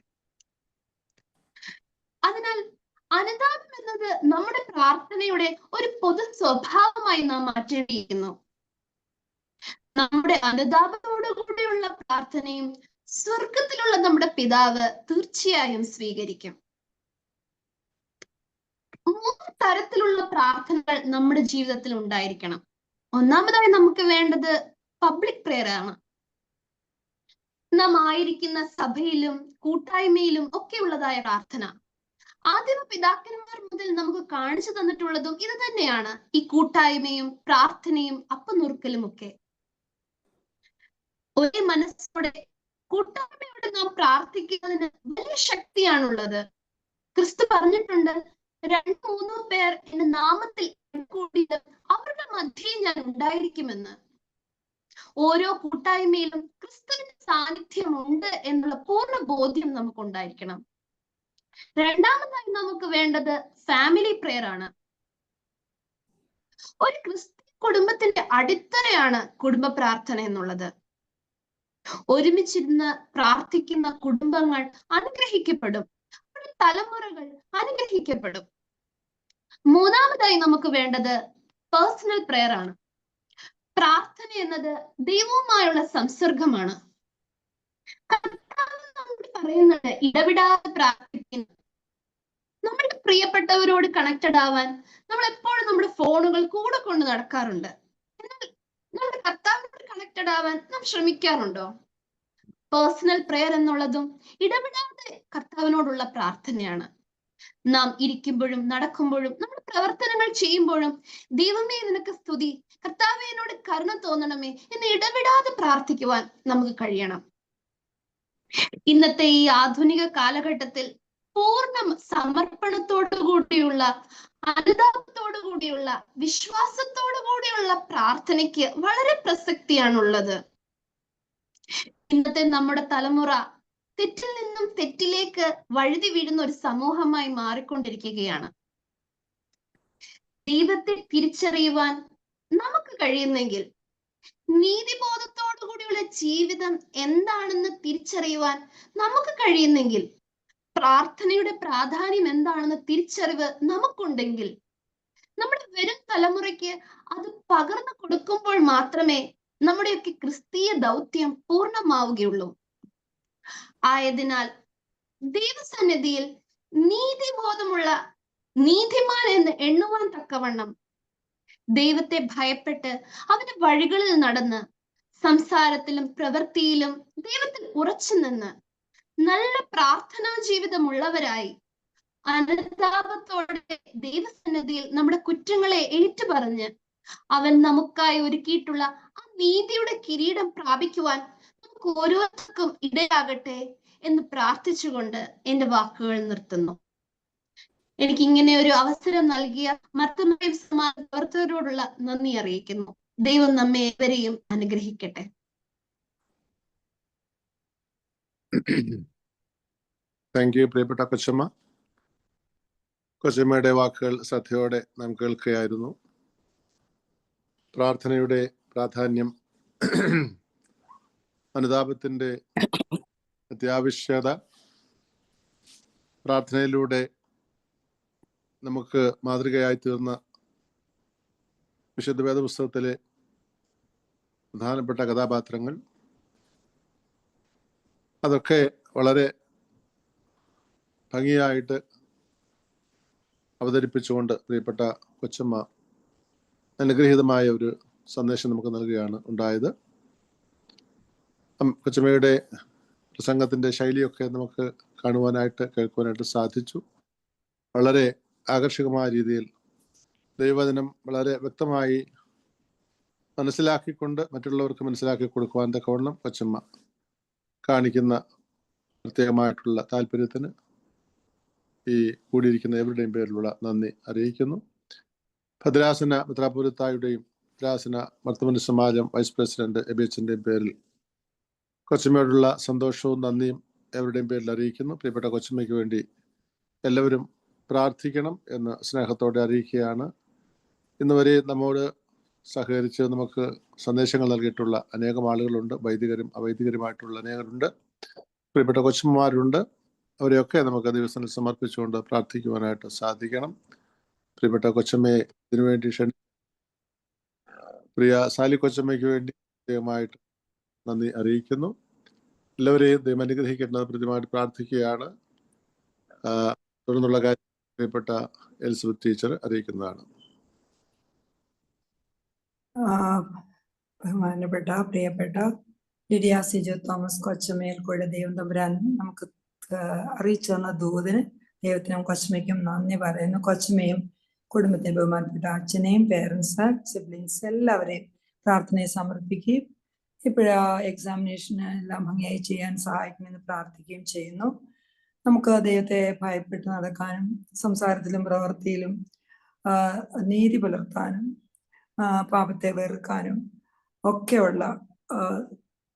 അതിനാൽ അനുതാപം എന്നത് നമ്മുടെ പ്രാർത്ഥനയുടെ ഒരു പൊതു സ്വഭാവമായി നാം മാറ്റേണ്ടിയിരിക്കുന്നു. നമ്മുടെ അനുതാപത്തോടു കൂടിയുള്ള പ്രാർത്ഥനയും സ്വർഗത്തിലുള്ള നമ്മുടെ പിതാവ് തീർച്ചയായും സ്വീകരിക്കും. 3 തരത്തിലുള്ള പ്രാർത്ഥനകൾ നമ്മുടെ ജീവിതത്തിൽ ഉണ്ടായിരിക്കണം. ഒന്നാമതായി നമുക്ക് വേണ്ടത് പബ്ലിക് പ്രെയർ ആണ്. നാം ആയിരിക്കുന്ന സഭയിലും കൂട്ടായ്മയിലും ഒക്കെ ഉള്ളതായ പ്രാർത്ഥന. ആദിമ പിതാക്കന്മാർ മുതൽ നമുക്ക് കാണിച്ചു തന്നിട്ടുള്ളതും ഇത് തന്നെയാണ്. ഈ കൂട്ടായ്മയും പ്രാർത്ഥനയും അപ്പനുറുക്കലും ഒക്കെ ഒരേ മനസ്സോടെ കൂട്ടായ്മയോടെ നാം പ്രാർത്ഥിക്കുന്നതിന് വലിയ ശക്തിയാണുള്ളത്. ക്രിസ്തു പറഞ്ഞിട്ടുണ്ട്, 2-3 പേർ എന്റെ നാമത്തിൽ കൂടിയത് അവരുടെ മധ്യേ ഞാൻ ഉണ്ടായിരിക്കുമെന്ന്. ഓരോ കൂട്ടായ്മയിലും ക്രിസ്തുവിന്റെ സാന്നിധ്യം ഉണ്ട് എന്നുള്ള പൂർണ്ണ ബോധ്യം നമുക്കുണ്ടായിരിക്കണം. രണ്ടാമതായി നമുക്ക് വേണ്ടത് ഫാമിലി പ്രെയർ ആണ്. ഒരു ക്രിസ്ത്യൻ കുടുംബത്തിന്റെ അടിത്തറയാണ് കുടുംബ പ്രാർത്ഥന എന്നുള്ളത്. ഒരുമിച്ചിരുന്ന് പ്രാർത്ഥിക്കുന്ന കുടുംബങ്ങൾ അനുഗ്രഹിക്കപ്പെടും, തലമുറകൾ അനുഗ്രഹിക്കപ്പെടും. മൂന്നാമതായി നമുക്ക് വേണ്ടത് പേഴ്സണൽ പ്രെയർ ആണ്. പ്രാർത്ഥന എന്നത് ദൈവവുമായുള്ള സംസർഗമാണ്. കർത്താവ് നമ്മോട് പറയുന്നത് ഇടവിടാതെ പ്രാർത്ഥിക്കുന്നു. നമ്മളുടെ പ്രിയപ്പെട്ടവരോട് കണക്റ്റഡ് ആവാൻ നമ്മൾ എപ്പോഴും നമ്മുടെ ഫോണുകൾ കൂടെ കൊണ്ട് നടക്കാറുണ്ട്. എന്നാൽ നമ്മുടെ കർത്താവിനോട് കണക്റ്റഡ് ആവാൻ നാം ശ്രമിക്കാറുണ്ടോ? പേഴ്സണൽ പ്രെയർ എന്നുള്ളതും ഇടപെടാതെ കർത്താവിനോടുള്ള പ്രാർത്ഥനയാണ്. നാം ഇരിക്കുമ്പോഴും നടക്കുമ്പോഴും നമ്മുടെ പ്രവർത്തനങ്ങൾ ചെയ്യുമ്പോഴും ദൈവമേ നിനക്ക് സ്തുതി, കർത്താവേ എന്നോട് കരുണ തോന്നണമേ എന്ന് ഇടപെടാതെ പ്രാർത്ഥിക്കുവാൻ നമുക്ക് കഴിയണം. ഇന്നത്തെ ഈ ആധുനിക കാലഘട്ടത്തിൽ പൂർണ്ണ സമർപ്പണത്തോടു കൂടിയുള്ള, അനുതാപത്തോടു കൂടിയുള്ള, വിശ്വാസത്തോടു കൂടിയുള്ള പ്രാർത്ഥനയ്ക്ക് വളരെ പ്രസക്തിയാണുള്ളത്. ഇന്നത്തെ നമ്മുടെ തലമുറ തെറ്റിൽ നിന്നും തെറ്റിലേക്ക് വഴുതി വീഴുന്ന ഒരു സമൂഹമായി മാറിക്കൊണ്ടിരിക്കുകയാണ്. ദൈവത്തെ തിരിച്ചറിയുവാൻ നമുക്ക് കഴിയുന്നെങ്കിൽ, നീതിബോധത്തോടു കൂടിയുള്ള ജീവിതം എന്താണെന്ന് തിരിച്ചറിയുവാൻ നമുക്ക് കഴിയുന്നെങ്കിൽ, പ്രാർത്ഥനയുടെ പ്രാധാന്യം എന്താണെന്ന് തിരിച്ചറിവ് നമുക്കുണ്ടെങ്കിൽ, നമ്മുടെ വരും തലമുറയ്ക്ക് അത് പകർന്നു കൊടുക്കുമ്പോൾ മാത്രമേ നമ്മുടെയൊക്കെ ക്രിസ്തീയ ദൗത്യം പൂർണ്ണമാവുകയുള്ളൂ. ആയതിനാൽ ദൈവസന്നിധിയിൽ നീതിബോധമുള്ള നീതിമാൻ എന്ന് എണ്ണുവാൻ തക്കവണ്ണം ദൈവത്തെ ഭയപ്പെട്ട് അവന്റെ വഴികളിൽ നടന്ന് സംസാരത്തിലും പ്രവൃത്തിയിലും ദൈവത്തിൽ ഉറച്ചു നിന്ന് നല്ല പ്രാർത്ഥനാ ജീവിതമുള്ളവരായി അനുതാപത്തോടെ ദൈവസന്നിധിയിൽ നമ്മുടെ കുറ്റങ്ങളെ ഏറ്റുപറഞ്ഞ് അവൻ നമുക്കായി ഒരുക്കിയിട്ടുള്ള ആ നീതിയുടെ കിരീടം പ്രാപിക്കുവാൻ നമുക്ക് ഓരോരുത്തർക്കും ഇടയാകട്ടെ എന്ന് പ്രാർത്ഥിച്ചുകൊണ്ട് എന്റെ വാക്കുകൾ നിർത്തുന്നു. എനിക്ക് ഇങ്ങനെ ഒരു അവസരം നൽകിയ മർത്തമേൽ സമാജ പ്രവർത്തകരോടുള്ള നന്ദി അറിയിക്കുന്നു. ദൈവം നമ്മെ ഏവരെയും അനുഗ്രഹിക്കട്ടെ. താങ്ക് യു പ്രിയപ്പെട്ട കൊച്ചമ്മ. കൊച്ചമ്മയുടെ വാക്കുകൾ ശ്രദ്ധയോടെ നാം കേൾക്കുകയായിരുന്നു. പ്രാർത്ഥനയുടെ പ്രാധാന്യം, അനുതാപത്തിന്റെ അത്യാവശ്യത, പ്രാർത്ഥനയിലൂടെ നമുക്ക് മാതൃകയായി തീർന്ന വിശുദ്ധ വേദപുസ്തകത്തിലെ പ്രധാനപ്പെട്ട കഥാപാത്രങ്ങൾ, അതൊക്കെ വളരെ ഭംഗിയായിട്ട് അവതരിപ്പിച്ചുകൊണ്ട് പ്രിയപ്പെട്ട കൊച്ചമ്മ അനുഗ്രഹീതമായ ഒരു സന്ദേശം നമുക്ക് നൽകുകയാണ് ഉണ്ടായത്. കൊച്ചമ്മയുടെ പ്രസംഗത്തിൻ്റെ ശൈലിയൊക്കെ നമുക്ക് കാണുവാനായിട്ട്, കേൾക്കുവാനായിട്ട് സാധിച്ചു. വളരെ ആകർഷകമായ രീതിയിൽ ദൈവവചനം വളരെ വ്യക്തമായി മനസ്സിലാക്കിക്കൊണ്ട് മറ്റുള്ളവർക്ക് മനസ്സിലാക്കി കൊടുക്കുവാൻ തക്കവണ്ണം കൊച്ചമ്മ കാണിക്കുന്ന പ്രത്യേകമായിട്ടുള്ള താല്പര്യത്തിന് ഈ കൂടിയിരിക്കുന്ന എവരുടെയും പേരിലുള്ള നന്ദി അറിയിക്കുന്നു. ഭദ്രാസന മെത്രാപ്പൊലീത്തായുടെയും ഭദ്രാസന മർത്തമന സമാജം വൈസ് പ്രസിഡന്റ് എബിഎച്ചിന്റെയും പേരിൽ കൊച്ചമ്മയോടുള്ള സന്തോഷവും നന്ദിയും എവരുടെയും പേരിൽ അറിയിക്കുന്നു. പ്രിയപ്പെട്ട കൊച്ചമ്മയ്ക്ക് വേണ്ടി എല്ലാവരും പ്രാർത്ഥിക്കണം എന്ന് സ്നേഹത്തോടെ അറിയിക്കുകയാണ്. ഇന്ന് വരെ നമ്മോട് സഹകരിച്ച് നമുക്ക് സന്ദേശങ്ങൾ നൽകിയിട്ടുള്ള അനേകം ആളുകളുണ്ട്. വൈദികരും അവൈദികരുമായിട്ടുള്ള അനേകരുണ്ട്. പ്രിയപ്പെട്ട കൊച്ചമ്മമാരുണ്ട്. അവരെയൊക്കെ നമുക്ക് ദിവസത്തിൽ സമർപ്പിച്ചുകൊണ്ട് പ്രാർത്ഥിക്കുവാനായിട്ട് സാധിക്കണം. പ്രിയപ്പെട്ട കൊച്ചമ്മയെ ഇതിനുവേണ്ടി പ്രിയ സാലി കൊച്ചമ്മയ്ക്ക് വേണ്ടി പ്രത്യേകമായിട്ട് നന്ദി അറിയിക്കുന്നു. എല്ലാവരെയും ദൈവം അനുഗ്രഹിക്കേണ്ടത് പ്രത്യേകമായിട്ട് പ്രാർത്ഥിക്കുകയാണ്. തുടർന്നുള്ള കാര്യം പ്രിയപ്പെട്ട എലിസബത്ത് ടീച്ചർ അറിയിക്കുന്നതാണ്. ബഹുമാനപ്പെട്ട പ്രിയപ്പെട്ട ലിഡിയ സിജോ തോമസ് കൊച്ചമ്മയിൽ കൂടെ ദൈവം തമ്പുരാൻ നമുക്ക് അറിയിച്ചു തന്ന ദൂതിന് ദൈവത്തിനും കൊച്ചമ്മയ്ക്കും നന്ദി പറയുന്നു. കൊച്ചമ്മയും കുടുംബത്തെ ബഹുമാനപ്പെട്ട അച്ഛനെയും പേരൻസ്, സിബ്ലിങ്സ് എല്ലാവരെയും പ്രാർത്ഥനയെ സമർപ്പിക്കുകയും ഇപ്പോഴാ എക്സാമിനേഷന് എല്ലാം ഭംഗിയായി ചെയ്യാൻ സഹായിക്കുമെന്ന് പ്രാർത്ഥിക്കുകയും ചെയ്യുന്നു. നമുക്ക് ദൈവത്തെ ഭയപ്പെട്ട് നടക്കാനും സംസാരത്തിലും പ്രവൃത്തിയിലും നീതി പുലർത്താനും പാപത്തെ വെറുക്കാനും ഒക്കെയുള്ള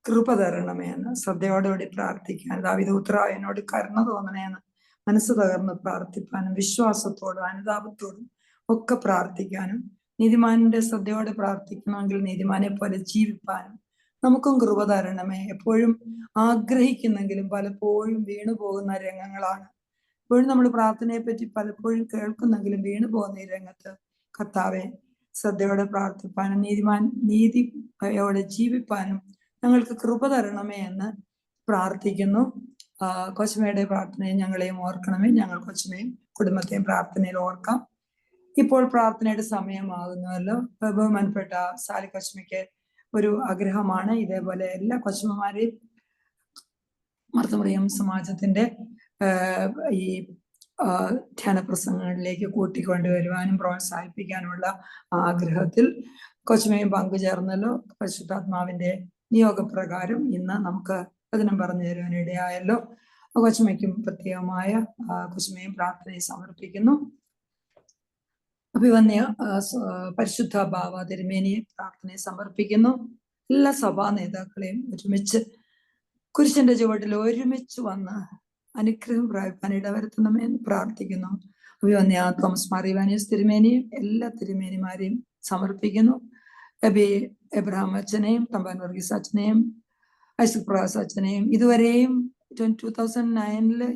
കൃപ തരണമേ എന്ന് ശ്രദ്ധയോടുകൂടി പ്രാർത്ഥിക്കാൻ, ദാവീദ് ഉത്തരവായി എന്നോട് കരുണ തോന്നണേ എന്ന് മനസ്സ് തകർന്ന് പ്രാർത്ഥിക്കാനും വിശ്വാസത്തോടും അനുതാപത്തോടും ഒക്കെ പ്രാർത്ഥിക്കാനും, നീതിമാന്റെ ശ്രദ്ധയോടെ പ്രാർത്ഥിക്കണമെങ്കിൽ നീതിമാനെ പോലെ ജീവിപ്പാനും നമുക്കും കൃപ തരണമേ. എപ്പോഴും ആഗ്രഹിക്കുന്നെങ്കിലും പലപ്പോഴും വീണു പോകുന്ന രംഗങ്ങളാണ്. ഇപ്പോഴും നമ്മൾ പ്രാർത്ഥനയെ പറ്റി പലപ്പോഴും കേൾക്കുന്നെങ്കിലും വീണു പോകുന്ന ഈ രംഗത്ത് കർത്താവെ ശ്രദ്ധയോടെ പ്രാർത്ഥിപ്പാനും നീതിയോടെ ജീവിപ്പാനും ഞങ്ങൾക്ക് കൃപ തരണമേ എന്ന് പ്രാർത്ഥിക്കുന്നു. കൊച്ചമ്മയുടെ പ്രാർത്ഥനയെ ഞങ്ങളെയും ഓർക്കണമേ. ഞങ്ങൾ കൊച്ചമ്മയും കുടുംബത്തെയും പ്രാർത്ഥനയിൽ ഓർക്കാം. ഇപ്പോൾ പ്രാർത്ഥനയുടെ സമയമാകുന്നുവല്ലോ. ബഹുമാനപ്പെട്ട സാലി കൊച്ചമ്മയ്ക്ക് ഒരു ആഗ്രഹമാണ് ഇതേപോലെ എല്ലാ കൊച്ചമ്മമാരെയും മർത്തമറിയം സമാജത്തിന്റെ ഈ ധ്യാന പ്രസംഗങ്ങളിലേക്ക് കൂട്ടിക്കൊണ്ടുവരുവാനും പ്രോത്സാഹിപ്പിക്കാനുള്ള ആഗ്രഹത്തിൽ കൊച്ചമ്മയും പങ്കുചേർന്നല്ലോ. പരിശുദ്ധാത്മാവിന്റെ നിയോഗപ്രകാരം ഇന്ന് നമുക്ക് വചനം പറഞ്ഞു തരുവാനിടയായല്ലോ. കൊച്ചമ്മയ്ക്കും പ്രത്യേകമായ കൊച്ചമ്മയും പ്രാർത്ഥനയെ സമർപ്പിക്കുന്നു. അഭിവന്യ പരിശുദ്ധ ബാവ തിരുമേനിയെ പ്രാർത്ഥനയെ സമർപ്പിക്കുന്നു. എല്ലാ സഭാ നേതാക്കളെയും ഒരുമിച്ച് കുരിശിന്റെ ചുവട്ടിൽ ഒരുമിച്ച് വന്ന് അനുഗ്രഹം പ്രാപിപ്പാൻ ഇടവരുത്തണമേ എന്ന് പ്രാർത്ഥിക്കുന്നു. അഭിവന്യ തോമസ് മാർ ഇവാനിയോസ് തിരുമേനിയും എല്ലാ തിരുമേനിമാരെയും സമർപ്പിക്കുന്നു. എബ്രഹാം അച്ഛനെയും തമ്പാൻ വർഗീസ് അച്ഛനെയും ഐസക് പ്രകാശ് അച്ഛനെയും ഇതുവരെയും 2009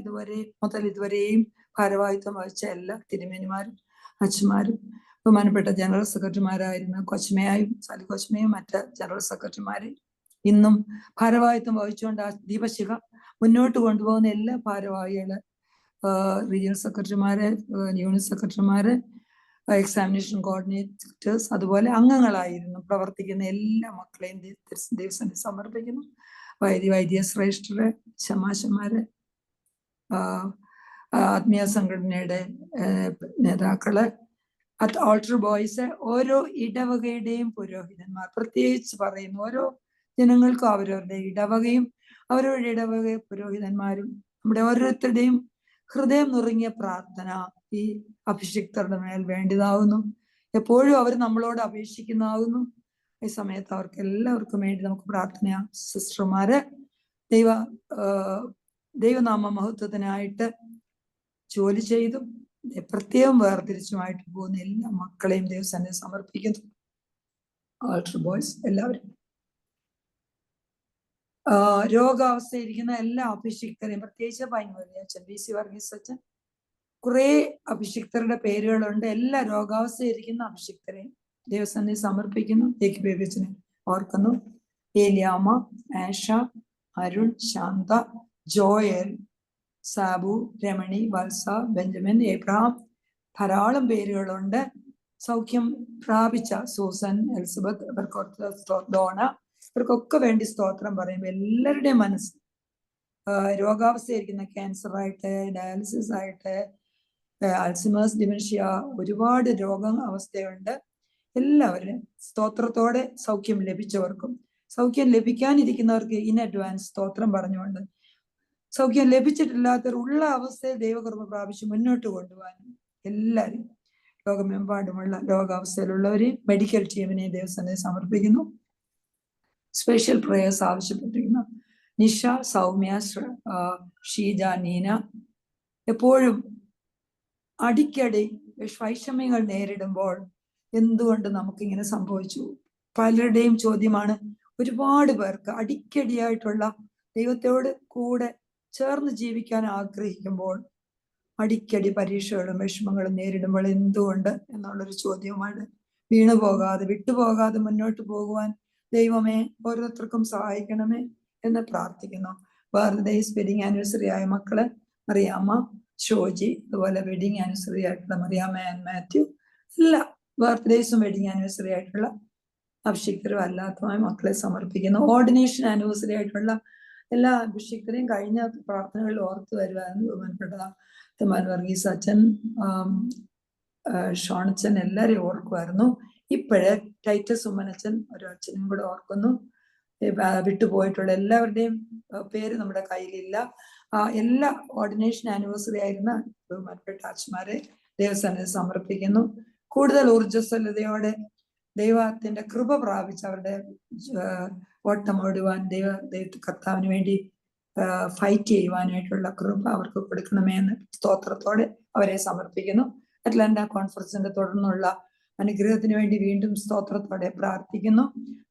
ഇതുവരെയും ഭാരവാഹിത്വം വഹിച്ച എല്ലാ തിരുമേനിമാരും അച്ഛന്മാരും ബഹുമാനപ്പെട്ട ജനറൽ സെക്രട്ടറിമാരായിരുന്ന കൊച്ചമ്മയായും സാലി കൊച്ചമ്മയും മറ്റ് ജനറൽ സെക്രട്ടറിമാരെയും ഇന്നും ഭാരവാഹിത്വം വഹിച്ചുകൊണ്ട് ആ ദീപശിഖ മുന്നോട്ട് കൊണ്ടുപോകുന്ന എല്ലാ ഭാരവാഹികള്, റീജിയണൽ സെക്രട്ടറിമാര്, യൂണിറ്റ് സെക്രട്ടറിമാര്, എക്സാമിനേഷൻ കോർഡിനേറ്റേഴ്സ്, അതുപോലെ അംഗങ്ങളായിരുന്നു പ്രവർത്തിക്കുന്ന എല്ലാ മക്കളെയും ദിവസം സമർപ്പിക്കുന്നു. വൈദ്യ ശ്രേഷ്ഠര്, ശമാശന്മാര്, ആത്മീയ സംഘടനയുടെ നേതാക്കള്, ഓൾട്ടർ ബോയ്സ്, ഓരോ ഇടവകയുടെയും പുരോഹിതന്മാർ, പ്രത്യേകിച്ച് പറയുന്നു ഓരോ ജനങ്ങൾക്കും അവരവരുടെ ഇടവകയും അവരവരുടെ ഇടവക പുരോഹിതന്മാരും നമ്മുടെ ഓരോരുത്തരുടെയും ഹൃദയം നുറുങ്ങിയ പ്രാർത്ഥന ഈ അഭിഷിക്തരുടെ മേൽ വേണ്ടിയതാവുന്നു. എപ്പോഴും അവർ നമ്മളോട് അപേക്ഷിക്കുന്നതാവുന്നു. ഈ സമയത്ത് അവർക്ക് എല്ലാവർക്കും വേണ്ടി നമുക്ക് പ്രാർത്ഥന. സിസ്റ്റർമാര് ദൈവനാമ മഹത്വത്തിനായിട്ട് ജോലി ചെയ്തും പ്രത്യേകം വേർതിരിച്ചുമായിട്ട് പോകുന്ന എല്ലാ മക്കളെയും ദൈവസന്നിധിയിൽ സമർപ്പിക്കുന്നു. ആൾട്ടർ ബോയ്സ് എല്ലാവരും, രോഗാവസ്ഥയിരിക്കുന്ന എല്ലാ അഭിഷിക്തരെയും, പ്രത്യേകിച്ച് പൈൻവലി അച്ഛൻ, BC വർഗീസ് അച്ഛൻ, കുറെ അഭിഷിക്തരുടെ പേരുകളുണ്ട്. എല്ലാ രോഗാവസ്ഥയിരിക്കുന്ന അഭിഷിക്തരെയും ദൈവസന്നിധിയിൽ സമർപ്പിക്കുന്നു. ബേബിച്ചനെ ഓർക്കുന്നു. ഏലിയാമ്മ, ആഷ, അരുൺ, ശാന്ത, ജോയൽ, സാബു, രമണി, വത്സ, ബെഞ്ചമിൻ, എബ്രഹാം, ധാരാളം പേരുകളുണ്ട്. സൗഖ്യം പ്രാപിച്ച സൂസൻ, എലിസബത്ത്, ഇവർക്ക് ഡോണ, ഇവർക്കൊക്കെ വേണ്ടി സ്തോത്രം പറയുമ്പോൾ എല്ലാവരുടെയും മനസ്സ് രോഗാവസ്ഥയായിരിക്കുന്ന ക്യാൻസർ ആയിട്ട്, ഡയാലിസിസ് ആയിട്ട്, അൾസിമേഴ്സ്, ഡിമെൻഷ്യ, ഒരുപാട് അവസ്ഥയുണ്ട്. എല്ലാവരും സ്തോത്രത്തോടെ സൗഖ്യം ലഭിച്ചവർക്കും സൗഖ്യം ലഭിക്കാനിരിക്കുന്നവർക്ക് ഇൻ അഡ്വാൻസ് സ്തോത്രം പറഞ്ഞുകൊണ്ട് സൗഖ്യം ലഭിച്ചിട്ടില്ലാത്തവർ ഉള്ള അവസ്ഥയിൽ ദൈവകൃപ പ്രാപിച്ച് മുന്നോട്ട് കൊണ്ടുപോകാനും എല്ലാവരും ലോകമെമ്പാടുമുള്ള രോഗാവസ്ഥയിലുള്ളവരെയും മെഡിക്കൽ ടീമിനെ ദൈവസന്നിധിയിൽ സമർപ്പിക്കുന്നു. സ്പെഷ്യൽ പ്രേയേഴ്സ് ആവശ്യപ്പെട്ടിരിക്കുന്നു. നിഷ, സൗമ്യ, ഷീജ, നീന എപ്പോഴും അടിക്കടി വൈഷമ്യങ്ങൾ നേരിടുമ്പോൾ എന്തുകൊണ്ട് നമുക്കിങ്ങനെ സംഭവിച്ചു? പലരുടെയും ചോദ്യമാണ്. ഒരുപാട് പേർക്ക് അടിക്കടിയായിട്ടുള്ള ദൈവത്തോട് കൂടെ ചേർന്ന് ജീവിക്കാൻ ആഗ്രഹിക്കുമ്പോൾ അടിക്കടി പരീക്ഷകളും വിഷമങ്ങളും നേരിടുമ്പോൾ എന്തുകൊണ്ട് എന്നുള്ളൊരു ചോദ്യവുമാണ്. വീണുപോകാതെ വിട്ടുപോകാതെ മുന്നോട്ട് പോകുവാൻ ദൈവമേ ഓരോരുത്തർക്കും സഹായിക്കണമേ എന്ന് പ്രാർത്ഥിക്കുന്നു. ബർത്ത്ഡേസ്, വെഡിങ് ആനിവേഴ്സറി ആയ മക്കള് മറിയാമ്മ, ഷോജി, അതുപോലെ വെഡിങ് ആനിവേഴ്സറി ആയിട്ടുള്ള മറിയാമ്മ ആൻഡ് മാത്യു, എല്ലാ ബർത്ത്ഡേസും വെഡിങ് ആനിവേഴ്സറി ആയിട്ടുള്ള അഭിഷിക്തരും അല്ലാത്തതുമായ മക്കളെ സമർപ്പിക്കുന്നു. ഓർഡിനേഷൻ ആനിവേഴ്സറി ആയിട്ടുള്ള എല്ലാ അഭിഷിക്തരെയും കഴിഞ്ഞ പ്രാർത്ഥനകളിൽ ഓർത്തു വരുവാനും ബഹുമാനപ്പെട്ട തമ്പാൻ വർഗീസ് അച്ഛൻ, ഷോണച്ചൻ എല്ലാവരെയും ഓർക്കുമായിരുന്നു. ഇപ്പോഴേ ടൈറ്റസ് ഉമ്മനച്ഛൻ ഒരു അച്ഛനും കൂടെ ഓർക്കുന്നു. വിട്ടുപോയിട്ടുള്ള എല്ലാവരുടെയും പേര് നമ്മുടെ കയ്യിലില്ല. എല്ലാ ഓർഡിനേഷൻ ആനിവേഴ്സറി ആയിരുന്ന ബഹുമാനപ്പെട്ട അച്ഛന്മാരെ ദൈവസന്നിധിയിൽ സമർപ്പിക്കുന്നു. കൂടുതൽ ഊർജ്ജസ്വലതയോടെ ദൈവത്തിന്റെ കൃപ പ്രാപിച്ച് അവരുടെ ഓട്ടം ഓടുവാൻ കർത്താവിന് വേണ്ടി ഫൈറ്റ് ചെയ്യുവാനായിട്ടുള്ള കൃപ അവർക്ക് കൊടുക്കണമേ എന്ന് സ്തോത്രത്തോടെ അവരെ സമർപ്പിക്കുന്നു. അറ്റ്ലാന്റ കോൺഫറൻസിന്റെ തുടർന്നുള്ള അനുഗ്രഹത്തിന് വേണ്ടി വീണ്ടും സ്തോത്രത്തോടെ പ്രാർത്ഥിക്കുന്നു.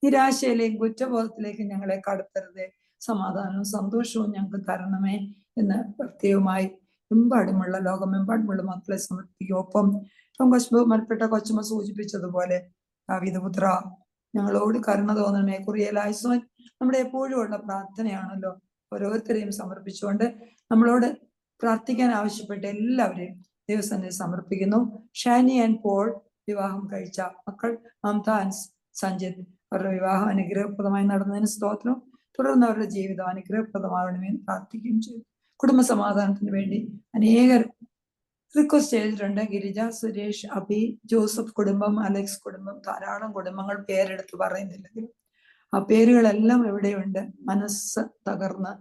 നിരാശയിലേക്കും കുറ്റബോധത്തിലേക്കും ഞങ്ങളെ കടത്തരുതേ, സമാധാനവും സന്തോഷവും ഞങ്ങൾക്ക് തരണമേ എന്ന് പ്രത്യേകമായി എമ്പാടുമുള്ള ലോകമെമ്പാടുമുള്ള മക്കളെ സമർപ്പിക്കും. ഒപ്പം ഇപ്പം മൽപ്പെട്ട കൊച്ചുമ സൂചിപ്പിച്ചതുപോലെ ദാവീദുപുത്ര ഞങ്ങളോട് കരുണ തോന്നണമേ. കുറിയലായുസോൻ നമ്മുടെ എപ്പോഴും ഉള്ള പ്രാർത്ഥനയാണല്ലോ. ഓരോരുത്തരെയും സമർപ്പിച്ചുകൊണ്ട് നമ്മളോട് പ്രാർത്ഥിക്കാൻ ആവശ്യപ്പെട്ട എല്ലാവരെയും ദൈവസന്നിധിയിൽ സമർപ്പിക്കുന്നു. ഷാനി ആൻഡ് പോൾ വിവാഹം കഴിച്ച മക്കൾ മമത ആൻഡ് സഞ്ജിത്ത്, അവരുടെ വിവാഹം അനുഗ്രഹപ്രദമായി നടന്നതിന് സ്തോത്രം. തുടർന്ന് അവരുടെ ജീവിതം അനുഗ്രഹപ്രദമാകണമെന്ന് പ്രാർത്ഥിക്കുകയും ചെയ്തു. കുടുംബ സമാധാനത്തിന് വേണ്ടി അനേകർ റിക്വസ്റ്റ് ചെയ്തിട്ടുണ്ട്. ഗിരിജ, സുരേഷ്, അബി, ജോസഫ് കുടുംബം, അലക്സ് കുടുംബം, ധാരാളം കുടുംബങ്ങൾ പേരെടുത്ത് പറയുന്നില്ലെങ്കിലും ആ പേരുകളെല്ലാം എവിടെയുണ്ട്. മനസ്സ് തകർന്ന്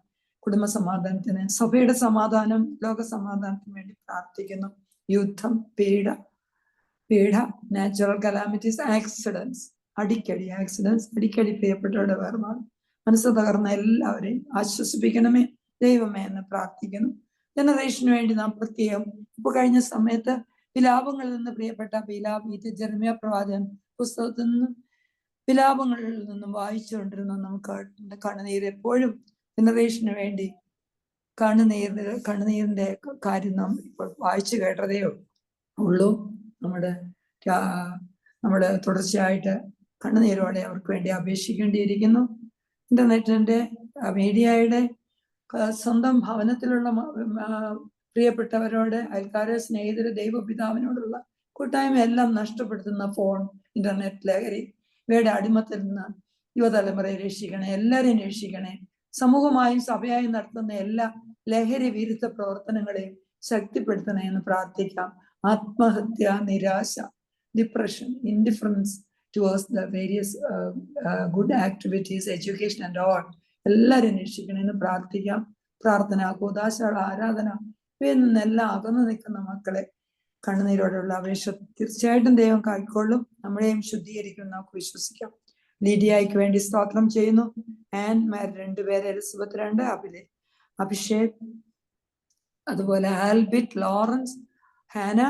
കുടുംബ സമാധാനത്തിന്, സഭയുടെ സമാധാനം, ലോക സമാധാനത്തിന് വേണ്ടി പ്രാർത്ഥിക്കുന്നു. യുദ്ധം, പീഡ, നാച്ചുറൽ കലാമിറ്റീസ്, ആക്സിഡൻസ്, അടിക്കടി പ്രിയപ്പെട്ടവരുടെ വേർപാട്, മനസ്സ് തകർന്ന എല്ലാവരെയും ആശ്വസിപ്പിക്കണമേ ദൈവമേ എന്ന് പ്രാർത്ഥിക്കുന്നു. ജനറേഷന് വേണ്ടി നാം പ്രത്യേകം ഇപ്പൊ കഴിഞ്ഞ സമയത്ത് വിലാപങ്ങളിൽ നിന്ന് പ്രിയപ്പെട്ട ജെറമ്യാ പ്രവാചകൻ പുസ്തകത്തിൽ നിന്നും വിലാപങ്ങളിൽ നിന്നും വായിച്ചുകൊണ്ടിരുന്ന നമുക്ക് കണ്ണുനീർ എപ്പോഴും ജനറേഷന് വേണ്ടി കണ്ണുനീരിന്റെ കാര്യം നാം ഇപ്പോൾ വായിച്ചു കേട്ടതേ ഉള്ളൂ. നമ്മുടെ തുടർച്ചയായിട്ട് കണ്ണുനീരോടെ അവർക്ക് വേണ്ടി അപേക്ഷിക്കേണ്ടിയിരിക്കുന്നു. ഇന്റർനെറ്റിന്റെ മീഡിയയുടെ സ്വന്തം ഭവനത്തിലുള്ള പ്രിയപ്പെട്ടവരോട്, അയൽക്കാരെ, സ്നേഹിതര്, ദൈവപിതാവിനോടുള്ള കൂട്ടായ്മ എല്ലാം നഷ്ടപ്പെടുത്തുന്ന ഫോൺ, ഇന്റർനെറ്റ് ലഹരി ഇവയുടെ അടിമത്തിൽ നിന്ന് യുവതലമുറയെ രക്ഷിക്കണേ. എല്ലാവരെയും രക്ഷിക്കണേ. സമൂഹമായും സഭയായും നടത്തുന്ന എല്ലാ ലഹരി വിരുദ്ധ പ്രവർത്തനങ്ങളെയും ശക്തിപ്പെടുത്തണേ എന്ന് പ്രാർത്ഥിക്കാം. ആത്മഹത്യ, നിരാശ, depression, indifference towards the various good activities, education and all എല്ലാവരും രക്ഷിക്കണമെന്ന് പ്രാർത്ഥിക്കാം. പ്രാർത്ഥന, കൂദാശകൾ, ആരാധന ഇവയിൽ നിന്നെല്ലാം അകന്നു നിൽക്കുന്ന മക്കളെ കണ്ണുനീരോടുള്ള അപേക്ഷ തീർച്ചയായിട്ടും ദൈവം കൈക്കൊള്ളും. നമ്മളെയും ശുദ്ധീകരിക്കും നമുക്ക് വിശ്വസിക്കാം. ലീഡിയയ്ക്ക് വേണ്ടി സ്തോത്രം ചെയ്യുന്നു. ആൻമാർ 2 പേര്, എലിസബത്ത് 2, അഭിഷേക്, അതുപോലെ ആൽബിറ്റ്, ലോറൻസ്, ഹാന,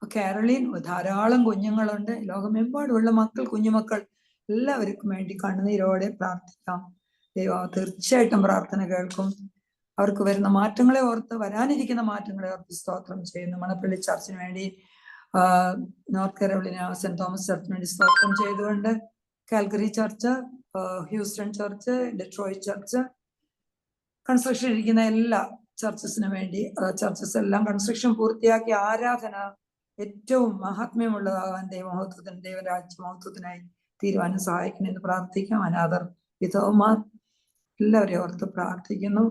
കാരളീൻ, ധാരാളം കുഞ്ഞുങ്ങളുണ്ട്. ലോകമെമ്പാടുമുള്ള കുഞ്ഞുമക്കൾ എല്ലാവർക്കും വേണ്ടി കണ്ണുനീരോടെ പ്രാർത്ഥിക്കാം. ദൈവം തീർച്ചയായിട്ടും പ്രാർത്ഥന കേൾക്കും. അവർക്ക് വരുന്ന മാറ്റങ്ങളെ ഓർത്ത്, വരാനിരിക്കുന്ന മാറ്റങ്ങളെ ഓർത്ത് സ്തോത്രം ചെയ്യുന്നു. മണപ്പള്ളി ചർച്ചിന് വേണ്ടി, നോർത്ത് കരോളിന സെന്റ് തോമസ് ചർച്ചിന് വേണ്ടി സ്തോത്രം ചെയ്തുകൊണ്ട്, Calgary church, Houston church, Detroit church, construction ഇരിക്കുന്ന എല്ലാ ചർച്ചസിന് വേണ്ടി, ചർച്ചസ് എല്ലാം കൺസ്ട്രക്ഷൻ പൂർത്തിയാക്കി ആരാധന ഏറ്റവും മഹാത്മ്യമുള്ളതാകാൻ ദൈവരാജ്യമഹത്വത്തിനായി തീരുവാനും സഹായിക്കണമെന്ന് പ്രാർത്ഥിക്കാം. അനാഥർ, വിധവമാർ എല്ലാവരെയും ഓർത്ത് പ്രാർത്ഥിക്കുന്നു.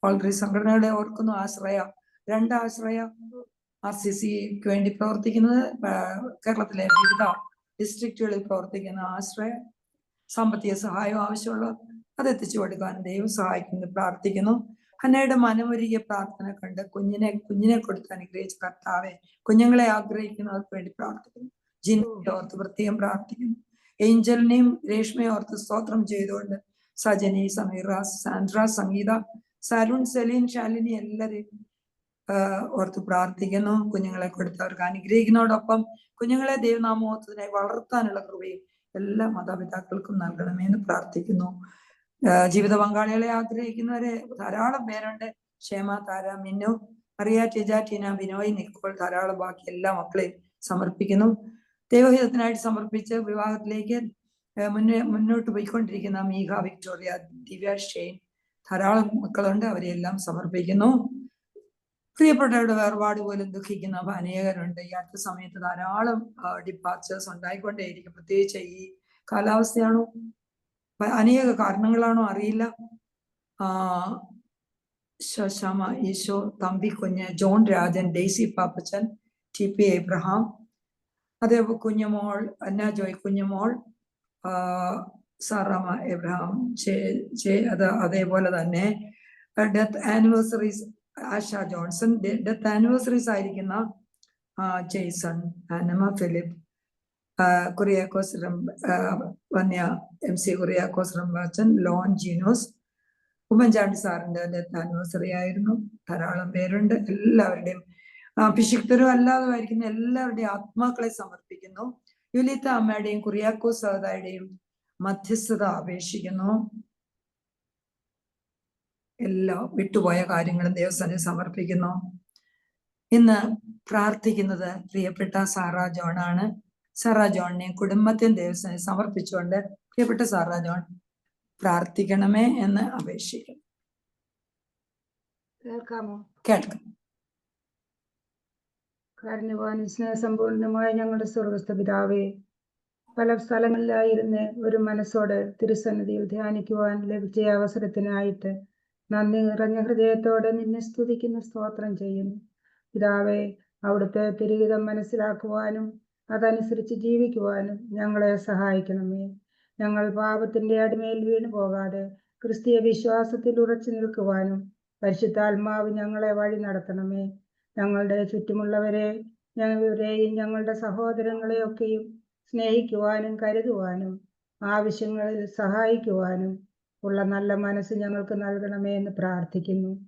വളരെ സംഘടനകളെ ഓർക്കുന്നു. ആശ്രയ 2 ആശ്രയ RCCക്ക് വേണ്ടി പ്രവർത്തിക്കുന്നത്, കേരളത്തിലെ വിവിധ ഡിസ്ട്രിക്റ്റുകളിൽ പ്രവർത്തിക്കുന്ന ആശ്രയ, സാമ്പത്തിക സഹായം ആവശ്യമുള്ളവർ അത് എത്തിച്ചു കൊടുക്കാൻ ദൈവം സഹായിക്കുന്നു പ്രാർത്ഥിക്കുന്നു. ഹന്നയുടെ മനമൊരുകിയ പ്രാർത്ഥന കണ്ട് കുഞ്ഞിനെ കൊടുത്ത് അനുഗ്രഹിച്ച കർത്താവെ, കുഞ്ഞുങ്ങളെ ആഗ്രഹിക്കുന്നവർക്ക് വേണ്ടി പ്രാർത്ഥിക്കുന്നു. ജിന്നെ ഓർത്ത് പ്രത്യേകം പ്രാർത്ഥിക്കുന്നു. ഏഞ്ചലിനെയും രേഷ്മയെ ഓർത്ത് സ്തോത്രം ചെയ്തുകൊണ്ട് സജനി, സമീറ, സാൻഡ്ര, സംഗീത, സരുൺ, സെലീൻ, ശാലിനി എല്ലാവരെയും ഓർത്ത് പ്രാർത്ഥിക്കുന്നു. കുഞ്ഞുങ്ങളെ കൊടുത്തവർക്ക് അനുഗ്രഹിക്കുന്നതോടൊപ്പം കുഞ്ഞുങ്ങളെ ദൈവനാമോഹത്തിനായി വളർത്താനുള്ള കൃപയും എല്ലാ മാതാപിതാക്കൾക്കും നൽകണമെന്ന് പ്രാർത്ഥിക്കുന്നു. ജീവിത പങ്കാളികളെ ആഗ്രഹിക്കുന്നവരെ ധാരാളം പേരുണ്ട്. ക്ഷേമ, താര, മിന്നു, മറിയ, ടിജ, ടീന, ബിനോയ്, നിക്കോൾ, ധാരാളം ബാക്കി എല്ലാ മക്കളെയും സമർപ്പിക്കുന്നു. ദൈവഹിതത്തിനായിട്ട് സമർപ്പിച്ച് വിവാഹത്തിലേക്ക് മുന്നോട്ട് പോയിക്കൊണ്ടിരിക്കുന്ന മീഘ, വിക്ടോറിയ, ദിവ്യ, ഷെയ്ൻ, ധാരാളം മക്കളുണ്ട്. അവരെല്ലാം സമർപ്പിക്കുന്നു. പ്രിയപ്പെട്ടവരുടെ വേർപാട് പോലും ദുഃഖിക്കുന്ന അനേകരുണ്ട്. ഈ അടുത്ത സമയത്ത് ധാരാളം ഡിപ്പാർച്ചേഴ്സ് ഉണ്ടായിക്കൊണ്ടേയിരിക്കും. പ്രത്യേകിച്ച് ഈ കാലാവസ്ഥയാണോ, അനേക കാരണങ്ങളാണോ അറിയില്ല. ശശാമ, ഈശോ, തമ്പി കുഞ്ഞ്, John Rajan, Daisy Pappachan, TP Abraham, അതേപോലെ കുഞ്ഞുമോൾ അന്ന ജോയ്, കുഞ്ഞുമോൾ സാറാമ എബ്രഹാം, അതേപോലെ തന്നെ ഡെത്ത് ആനിവേഴ്സറീസ് ആശ ജോൺസൺ, ഡെത്ത് ആനിവേഴ്സറീസ് ആയിരിക്കുന്ന ജെയ്സൺ, അന്നമ ഫിലിപ്പ്, കുറിയാക്കോസ് വന്യ MC കുറിയാക്കോസ് റംബാച്ചൻ, ലോൺ ജീനോസ്, ഉമ്മൻചാണ്ടി സാറിന്റെ ഡെത്ത് ആനിവേഴ്സറി ആയിരുന്നു. ധാരാളം പേരുണ്ട്. എല്ലാവരുടെയും അഭിഷിക്തരും അല്ലാതുമായിരിക്കുന്ന എല്ലാവരുടെയും ആത്മാക്കളെ സമർപ്പിക്കുന്നു. യുലിത്ത അമ്മയുടെയും കുറിയാക്കോസ് സഹോദരിയുടെയും മധ്യസ്ഥത അപേക്ഷിക്കുന്നു. എല്ലാ വിട്ടുപോയ കാര്യങ്ങളും ദൈവസന്നിധിയിൽ സമർപ്പിക്കുന്നു. ഇന്ന് പ്രാർത്ഥിക്കുന്നത് പ്രിയപ്പെട്ട സാറാ ജോൺ ആണ്. സാറാ ജോണിനെ കുടുംബത്തെയും ദൈവത്തിന് സമർപ്പിച്ചുകൊണ്ട് പ്രിയപ്പെട്ട സാറാ ജോൺ പ്രാർത്ഥിക്കണമേ എന്ന് അപേക്ഷിക്കും. കേൾക്കാമോ? കേൾക്കാം. കാരുണ്യവാനും സ്നേഹസമ്പൂർണമായ ഞങ്ങളുടെ സ്വർഗസ്ഥ പിതാവേ, പല സ്ഥലങ്ങളിലായിരുന്ന് ഒരു മനസ്സോട് തിരുസന്നിധിയിൽ ധ്യാനിക്കുവാൻ ലഭിച്ച അവസരത്തിനായിട്ട് നന്ദി നിറഞ്ഞ ഹൃദയത്തോടെ നിന്നെ സ്തുതിക്കുന്ന സ്തോത്രം ചെയ്യുന്നു. പിതാവേ, അവിടുത്തെ തിരുഹിതം മനസ്സിലാക്കുവാനും അതനുസരിച്ച് ജീവിക്കുവാനും ഞങ്ങളെ സഹായിക്കണമേ. ഞങ്ങൾ പാപത്തിന്റെ അടിമയിൽ വീണു പോകാതെ ക്രിസ്തീയ വിശ്വാസത്തിൽ ഉറച്ചു നിൽക്കുവാനും പരിശുദ്ധാത്മാവ് ഞങ്ങളെ വഴി നടത്തണമേ. ഞങ്ങളുടെ ചുറ്റുമുള്ളവരെയും ഞങ്ങളുടെ സഹോദരങ്ങളെയൊക്കെയും സ്നേഹിക്കുവാനും കരുതുവാനും ആവശ്യങ്ങളിൽ സഹായിക്കുവാനും ഉള്ള നല്ല മനസ്സ് ഞങ്ങൾക്ക് നൽകണമേ എന്ന് പ്രാർത്ഥിക്കുന്നു.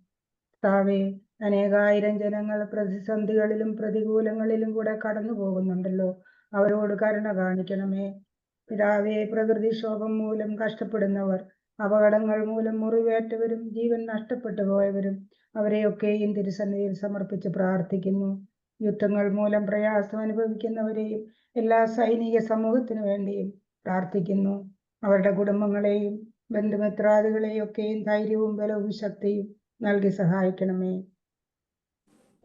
കർത്താവേ, അനേകായിരം ജനങ്ങൾ പ്രതിസന്ധികളിലും പ്രതികൂലങ്ങളിലും കൂടെ കടന്നു പോകുന്നുണ്ടല്ലോ, അവരോട് കരുണ കാണിക്കണമേ. പിതാവേ, പ്രകൃതിക്ഷോഭം മൂലം കഷ്ടപ്പെടുന്നവർ, അപകടങ്ങൾ മൂലം മുറിവേറ്റവരും ജീവൻ നഷ്ടപ്പെട്ടു പോയവരും അവരെയൊക്കെയും തിരുസന്നിധിയിൽ സമർപ്പിച്ച് പ്രാർത്ഥിക്കുന്നു. യുദ്ധങ്ങൾ മൂലം പ്രയാസം അനുഭവിക്കുന്നവരെയും എല്ലാ സൈനിക സമൂഹത്തിനു വേണ്ടിയും പ്രാർത്ഥിക്കുന്നു. അവരുടെ കുടുംബങ്ങളെയും ബന്ധുമിത്രാദികളെയും ഒക്കെയും ധൈര്യവും ബലവും ശക്തിയും നൽകി സഹായിക്കണമേ.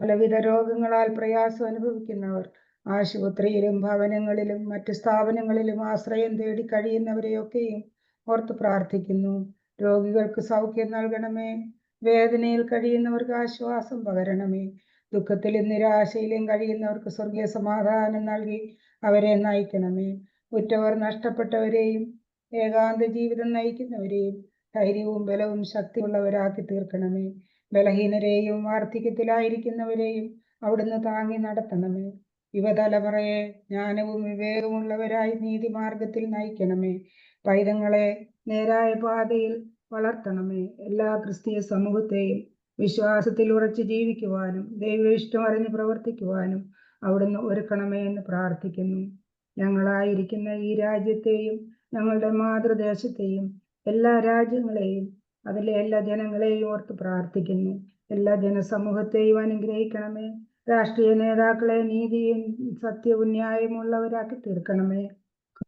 പലവിധ രോഗങ്ങളാൽ പ്രയാസം അനുഭവിക്കുന്നവർ, ആശുപത്രിയിലും ഭവനങ്ങളിലും മറ്റു സ്ഥാപനങ്ങളിലും ആശ്രയം തേടി കഴിയുന്നവരെയൊക്കെയും ഓർത്ത് പ്രാർത്ഥിക്കുന്നു. രോഗികൾക്ക് സൗഖ്യം നൽകണമേ. വേദനയിൽ കഴിയുന്നവർക്ക് ആശ്വാസം പകരണമേ. ദുഃഖത്തിലും നിരാശയിലും കഴിയുന്നവർക്ക് സ്വർഗീയ സമാധാനം നൽകി അവരെ നയിക്കണമേ. ഉറ്റവർ നഷ്ടപ്പെട്ടവരെയും ഏകാന്ത ജീവിതം നയിക്കുന്നവരെയും ധൈര്യവും ബലവും ശക്തിയുള്ളവരാക്കി തീർക്കണമേ. ബലഹീനരെയും വാർദ്ധക്യത്തിലായിരിക്കുന്നവരെയും അവിടുന്ന് താങ്ങി നടത്തണമേ. യുവതലമുറയെ ജ്ഞാനവും വിവേകമുള്ളവരായി നീതിമാർഗത്തിൽ നയിക്കണമേ. പൈതങ്ങളെ നേരായ പാതയിൽ വളർത്തണമേ. എല്ലാ ക്രിസ്തീയ സമൂഹത്തെയും വിശ്വാസത്തിൽ ഉറച്ചു ജീവിക്കുവാനും ദൈവ ഇഷ്ടം അറിഞ്ഞ് പ്രവർത്തിക്കുവാനും അവിടുന്ന് ഒരുക്കണമേ എന്ന് പ്രാർത്ഥിക്കുന്നു. ഞങ്ങളായിരിക്കുന്ന ഈ രാജ്യത്തെയും ഞങ്ങളുടെ മാതൃദേശത്തെയും എല്ലാ രാജ്യങ്ങളെയും അതിലെ എല്ലാ ജനങ്ങളെയും ഓർത്ത് പ്രാർത്ഥിക്കുന്നു. എല്ലാ ജനസമൂഹത്തെയും അനുഗ്രഹിക്കണമേ. രാഷ്ട്രീയ നേതാക്കളെ നീതിയും സത്യവും ന്യായമുള്ളവരാക്കി തീർക്കണമേ.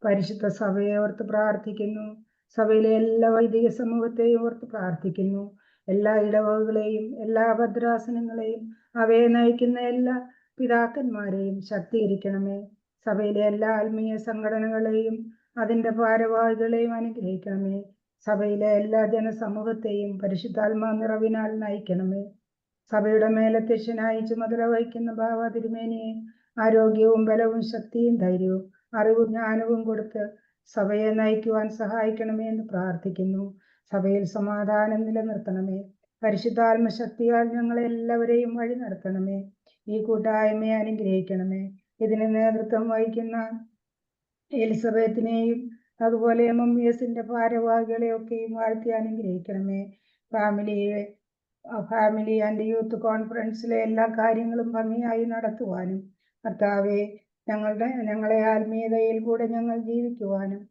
പരിശുദ്ധ സഭയെ ഓർത്ത് പ്രാർത്ഥിക്കുന്നു. സഭയിലെ എല്ലാ വൈദിക സമൂഹത്തെയും ഓർത്ത് പ്രാർത്ഥിക്കുന്നു. എല്ലാ ഇടവകളെയും എല്ലാ ഭദ്രാസനങ്ങളെയും അവയെ നയിക്കുന്ന എല്ലാ പിതാക്കന്മാരെയും ശക്തീകരിക്കണമേ. സഭയിലെ എല്ലാ ആത്മീയ സംഘടനകളെയും അതിൻ്റെ ഭാരവാഹികളെയും അനുഗ്രഹിക്കണമേ. സഭയിലെ എല്ലാ ജനസമൂഹത്തെയും പരിശുദ്ധാത്മാ നിറവിനാൽ നയിക്കണമേ. സഭയുടെ മേലധ്യക്ഷനായി ചുമതല വഹിക്കുന്ന ബാവ തിരുമേനിയെ ആരോഗ്യവും ബലവും ശക്തിയും ധൈര്യവും അറിവും ജ്ഞാനവും കൊടുത്ത് സഭയെ നയിക്കുവാൻ സഹായിക്കണമേ എന്ന് പ്രാർത്ഥിക്കുന്നു. സഭയിൽ സമാധാനം നിലനിർത്തണമേ. പരിശുദ്ധാത്മ ശക്തിയാൽ ഞങ്ങളെ എല്ലാവരെയും വഴി നടത്തണമേ. ഈ കൂട്ടായ്മയെ അനുഗ്രഹിക്കണമേ. ഇതിന് നേതൃത്വം വഹിക്കുന്ന എലിസബത്തിനെയും അതുപോലെ MMS ഭാരവാഹികളെയൊക്കെയും വാഴ്ത്തി അനുഗ്രഹിക്കണമേ. ഫാമിലി ആൻഡ് യൂത്ത് കോൺഫറൻസിലെ എല്ലാ കാര്യങ്ങളും ഭംഗിയായി നടത്തുവാനും കർത്താവെ, ഞങ്ങളെ ആത്മീയതയിൽ കൂടെ ഞങ്ങൾ ജീവിക്കുവാനും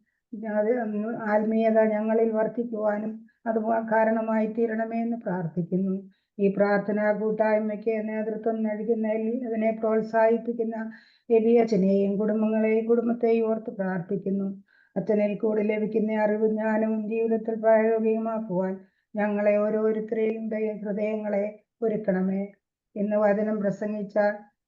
ആത്മീയത ഞങ്ങളിൽ വർദ്ധിക്കുവാനും അത് കാരണമായി തീരണമേ എന്ന് പ്രാർത്ഥിക്കുന്നു. ഈ പ്രാർത്ഥനാ കൂട്ടായ്മയ്ക്ക് നേതൃത്വം നൽകുന്ന അതിനെ പ്രോത്സാഹിപ്പിക്കുന്ന എബിയച്ചനെയും കുടുംബത്തെയും ഓർത്ത് പ്രാർത്ഥിക്കുന്നു. അച്ഛനിൽ കൂടി ലഭിക്കുന്ന അറിവും ജ്ഞാനവും ജീവിതത്തിൽ പ്രായോഗികമാക്കുവാൻ ഞങ്ങളെ ഓരോരുത്തരെയും ഹൃദയങ്ങളെ ഒരുക്കണമേ. ഇന്ന് വചനം പ്രസംഗിച്ച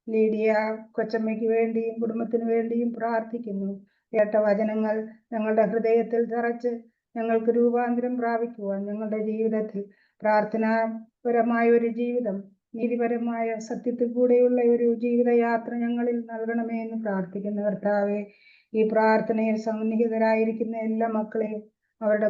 ലീഡിയ കൊച്ചമ്മയ്ക്ക് വേണ്ടിയും കുടുംബത്തിന് വേണ്ടിയും പ്രാർത്ഥിക്കുന്നു. കേട്ട വചനങ്ങൾ ഞങ്ങളുടെ ഹൃദയത്തിൽ തറച്ച് ഞങ്ങൾക്ക് രൂപാന്തരം പ്രാപിക്കുവാൻ ഞങ്ങളുടെ ജീവിതത്തിൽ പ്രാർത്ഥനാപരമായ ഒരു ജീവിതം, നീതിപരമായ സത്യത്തിൽ കൂടെയുള്ള ഒരു ജീവിതയാത്ര ഞങ്ങളിൽ നൽകണമേ എന്ന് പ്രാർത്ഥിക്കുന്ന കർത്താവെ, ഈ പ്രാർത്ഥനയിൽ സന്നിഹിതരായിരിക്കുന്ന എല്ലാ മക്കളെയും അവരുടെ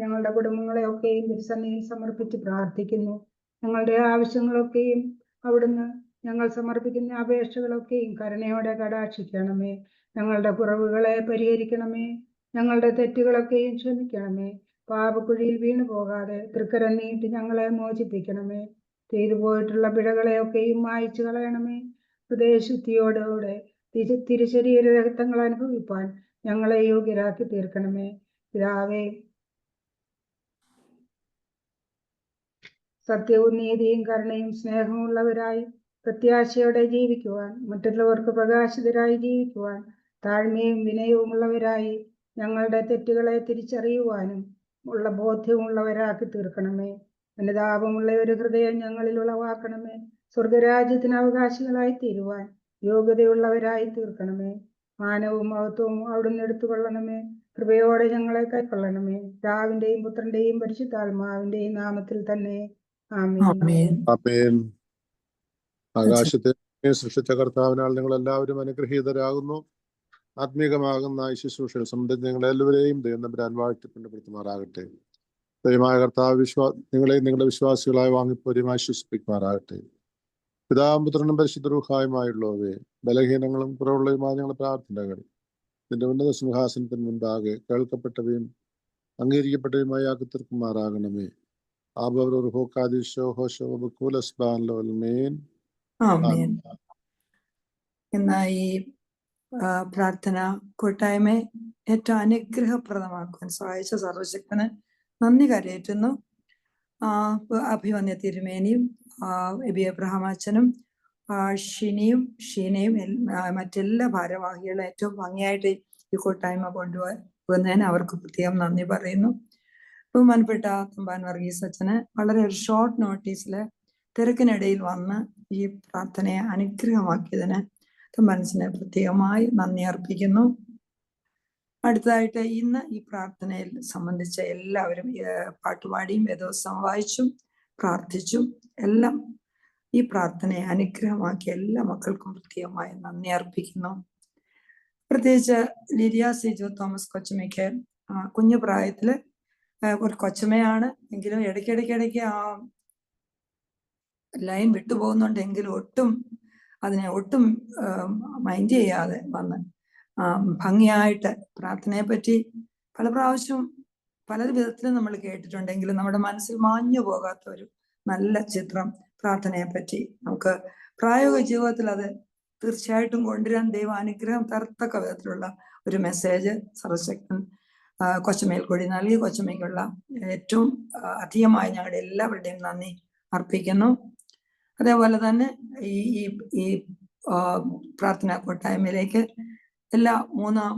ഞങ്ങളുടെ കുടുംബങ്ങളെയൊക്കെയും തിരുസന്നിധിയിൽ സമർപ്പിച്ച് പ്രാർത്ഥിക്കുന്നു. ഞങ്ങളുടെ ആവശ്യങ്ങളൊക്കെയും അവിടുന്ന് ഞങ്ങൾ സമർപ്പിക്കുന്ന അപേക്ഷകളൊക്കെയും കരുണയോടെ കടാക്ഷിക്കണമേ. ഞങ്ങളുടെ കുറവുകളെ പരിഹരിക്കണമേ. ഞങ്ങളുടെ തെറ്റുകളൊക്കെയും ക്ഷമിക്കണമേ. പാപക്കുഴിയിൽ വീണു പോകാതെ തൃക്കരം നീട്ടി ഞങ്ങളെ മോചിപ്പിക്കണമേ. ചെയ്തു പോയിട്ടുള്ള പിഴകളെയൊക്കെയും മായ്ച്ചു കളയണമേ. ഹൃദയശുദ്ധിയോടുകൂടെ തിരുശരീര രക്തങ്ങൾ അനുഭവിപ്പാൻ ഞങ്ങളെ യോഗ്യരാക്കി തീർക്കണമേ. പിതാവേ, സത്യവും നീതിയും കരുണയും സ്നേഹമുള്ളവരായി പ്രത്യാശയോടെ ജീവിക്കുവാൻ, മറ്റുള്ളവർക്ക് പ്രകാശിതരായി ജീവിക്കുവാൻ, താഴ്മയും വിനയവുമുള്ളവരായി ഞങ്ങളുടെ തെറ്റുകളെ തിരിച്ചറിയുവാനും ഉള്ള ബോധ്യമുള്ളവരാക്കി തീർക്കണമേ. അനുതാപമുള്ള ഒരു ഹൃദയം ഞങ്ങളിൽ ഉളവാക്കണമേ. സ്വർഗരാജ്യത്തിന് അവകാശികളായി തീരുവാൻ യോഗ്യതയുള്ളവരായി തീർക്കണമേ. മാനവും മഹത്വവും അവിടുന്ന് എടുത്തുകൊള്ളണമേ. കൃപയോടെ ഞങ്ങളെ കൈക്കൊള്ളണമേ. പിതാവിന്റെയും പുത്രന്റെയും പരിശുദ്ധാത്മാവിന്റെയും നാമത്തിൽ തന്നെ. ആമേൻ. ആമേൻ. ആമേൻ. ആകാശത്തെ സൃഷ്ടിച്ച കർത്താവിനാൽ നിങ്ങൾ എല്ലാവരും അനുഗ്രഹീതരാകുന്നു. ആത്മീകമാകുന്ന ഈ ശുശ്രൂഷയിൽ സംബന്ധിച്ച് നിങ്ങളെല്ലാവരെയും ദൈവം തമ്പുരാൻ വാഴ്ത്തിക്കൊണ്ടുപെടുത്തുമാറാകട്ടെ. ദൈവമായ കർത്താവ് നിങ്ങളെയും നിങ്ങളുടെ വിശ്വാസികളായി വാങ്ങിപ്പോരും ആശ്വസിപ്പിക്കുമാറാകട്ടെ. പിതാവും പുത്രനും പരിശുദ്ധ റൂഹായുമായുള്ളവയെ ബലഹീനങ്ങളും കുറവുള്ളതുമായ ഞങ്ങളുടെ പ്രാർത്ഥനകൾ നിന്റെ ഉന്നത സിംഹാസനത്തിന് മുൻപാകെ കേൾക്കപ്പെട്ടവയും അംഗീകരിക്കപ്പെട്ടവയുമായി ആക്കി തീർക്കുമാറാകണമേ. ആമേൻ. എന്നാ ഈ പ്രാർത്ഥന കൂട്ടായ്മയെ ഏറ്റവും അനുഗ്രഹപ്രദമാക്കുവാൻ സഹായിച്ച സർവശക്തന് നന്ദി കരയേറ്റുന്നു. അഭിവന്യ തിരുമേനിയും എബ്രഹാം അച്ഛനും ഷീനയും മറ്റെല്ലാ ഭാരവാഹികളും ഏറ്റവും ഭംഗിയായിട്ട് ഈ കൂട്ടായ്മ കൊണ്ടുപോകുന്നതിന് അവർക്ക് പ്രത്യേകം നന്ദി പറയുന്നു. ബഹുമാനപ്പെട്ട തമ്പാൻ വർഗീസ് അച്ഛന് വളരെ ഒരു ഷോർട്ട് നോട്ടീസില് തിരക്കിനിടയിൽ വന്ന് ഈ പ്രാർത്ഥനയെ അനുഗ്രഹമാക്കിയതിന് തമ്പാൻസിനെ പ്രത്യേകമായി നന്ദി അർപ്പിക്കുന്നു. അടുത്തതായിട്ട് ഇന്ന് ഈ പ്രാർത്ഥനയിൽ സംബന്ധിച്ച എല്ലാവരും പാട്ടുപാടിയും വേദോത്സവം വായിച്ചും പ്രാർത്ഥിച്ചും എല്ലാം ഈ പ്രാർത്ഥനയെ അനുഗ്രഹമാക്കിയ എല്ലാ മക്കൾക്കും പ്രത്യേകമായി നന്ദി അർപ്പിക്കുന്നു. പ്രത്യേകിച്ച് ലിരിയ സിജോ തോമസ് കൊച്ചമ്മയ്ക്ക് കുഞ്ഞു പ്രായത്തില് ഒരു കൊച്ചമ്മയാണ് എങ്കിലും ഇടയ്ക്കിടയ്ക്ക് ആ ലൈൻ വിട്ടുപോകുന്നുണ്ടെങ്കിലും അതിനെ ഒട്ടും മൈൻഡ് ചെയ്യാതെ വന്ന് ഭംഗിയായിട്ട് പ്രാർത്ഥനയെ പറ്റി പല പ്രാവശ്യവും പല വിധത്തിലും നമ്മൾ കേട്ടിട്ടുണ്ടെങ്കിലും നമ്മുടെ മനസ്സിൽ മാഞ്ഞു പോകാത്ത ഒരു നല്ല ചിത്രം പ്രാർത്ഥനയെ പറ്റി നമുക്ക് പ്രായോഗിക ജീവിതത്തിൽ അത് തീർച്ചയായിട്ടും കൊണ്ടുവരാൻ ദൈവ അനുഗ്രഹം തരത്തക്ക വിധത്തിലുള്ള ഒരു മെസ്സേജ് സർവശക്തൻ കൊച്ചമ്മയിൽ കൂടി നൽകി. കൊച്ചമ്മയ്ക്കുള്ള ഏറ്റവും അധികമായി ഞങ്ങളുടെ എല്ലാവരുടെയും നന്ദി അർപ്പിക്കുന്നു. അതേപോലെ തന്നെ ഈ പ്രാർത്ഥനാ കൂട്ടായ്മയിലേക്ക് എല്ലാ 3-ാം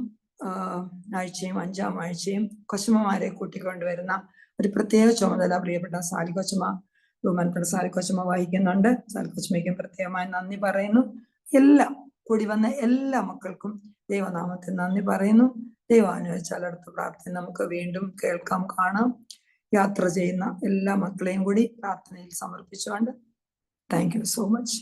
ആഴ്ചയും 5-ാം ആഴ്ചയും കൊച്ചമ്മമാരെ കൂട്ടിക്കൊണ്ടുവരുന്ന ഒരു പ്രത്യേക ചുമതല പ്രിയപ്പെട്ട സാലിക്കൊച്ചമ്മ ബഹുമാനപ്പെട്ട സാലിക്കൊച്ചമ്മ വഹിക്കുന്നുണ്ട്. സാലിക്കൊച്ചമ്മയ്ക്കും പ്രത്യേകമായി നന്ദി പറയുന്നു. എല്ലാം കൂടി വന്ന എല്ലാ മക്കൾക്കും ദൈവനാമത്തിൽ നന്ദി പറയുന്നു. ദൈവം അനുവദിച്ചാൽ അടുത്ത പ്രാർത്ഥന നമുക്ക് വീണ്ടും കേൾക്കാം, കാണാം. യാത്ര ചെയ്യുന്ന എല്ലാ മക്കളെയും കൂടി പ്രാർത്ഥനയിൽ സമർപ്പിച്ചുകൊണ്ട് താങ്ക് യു സോ മച്ച്.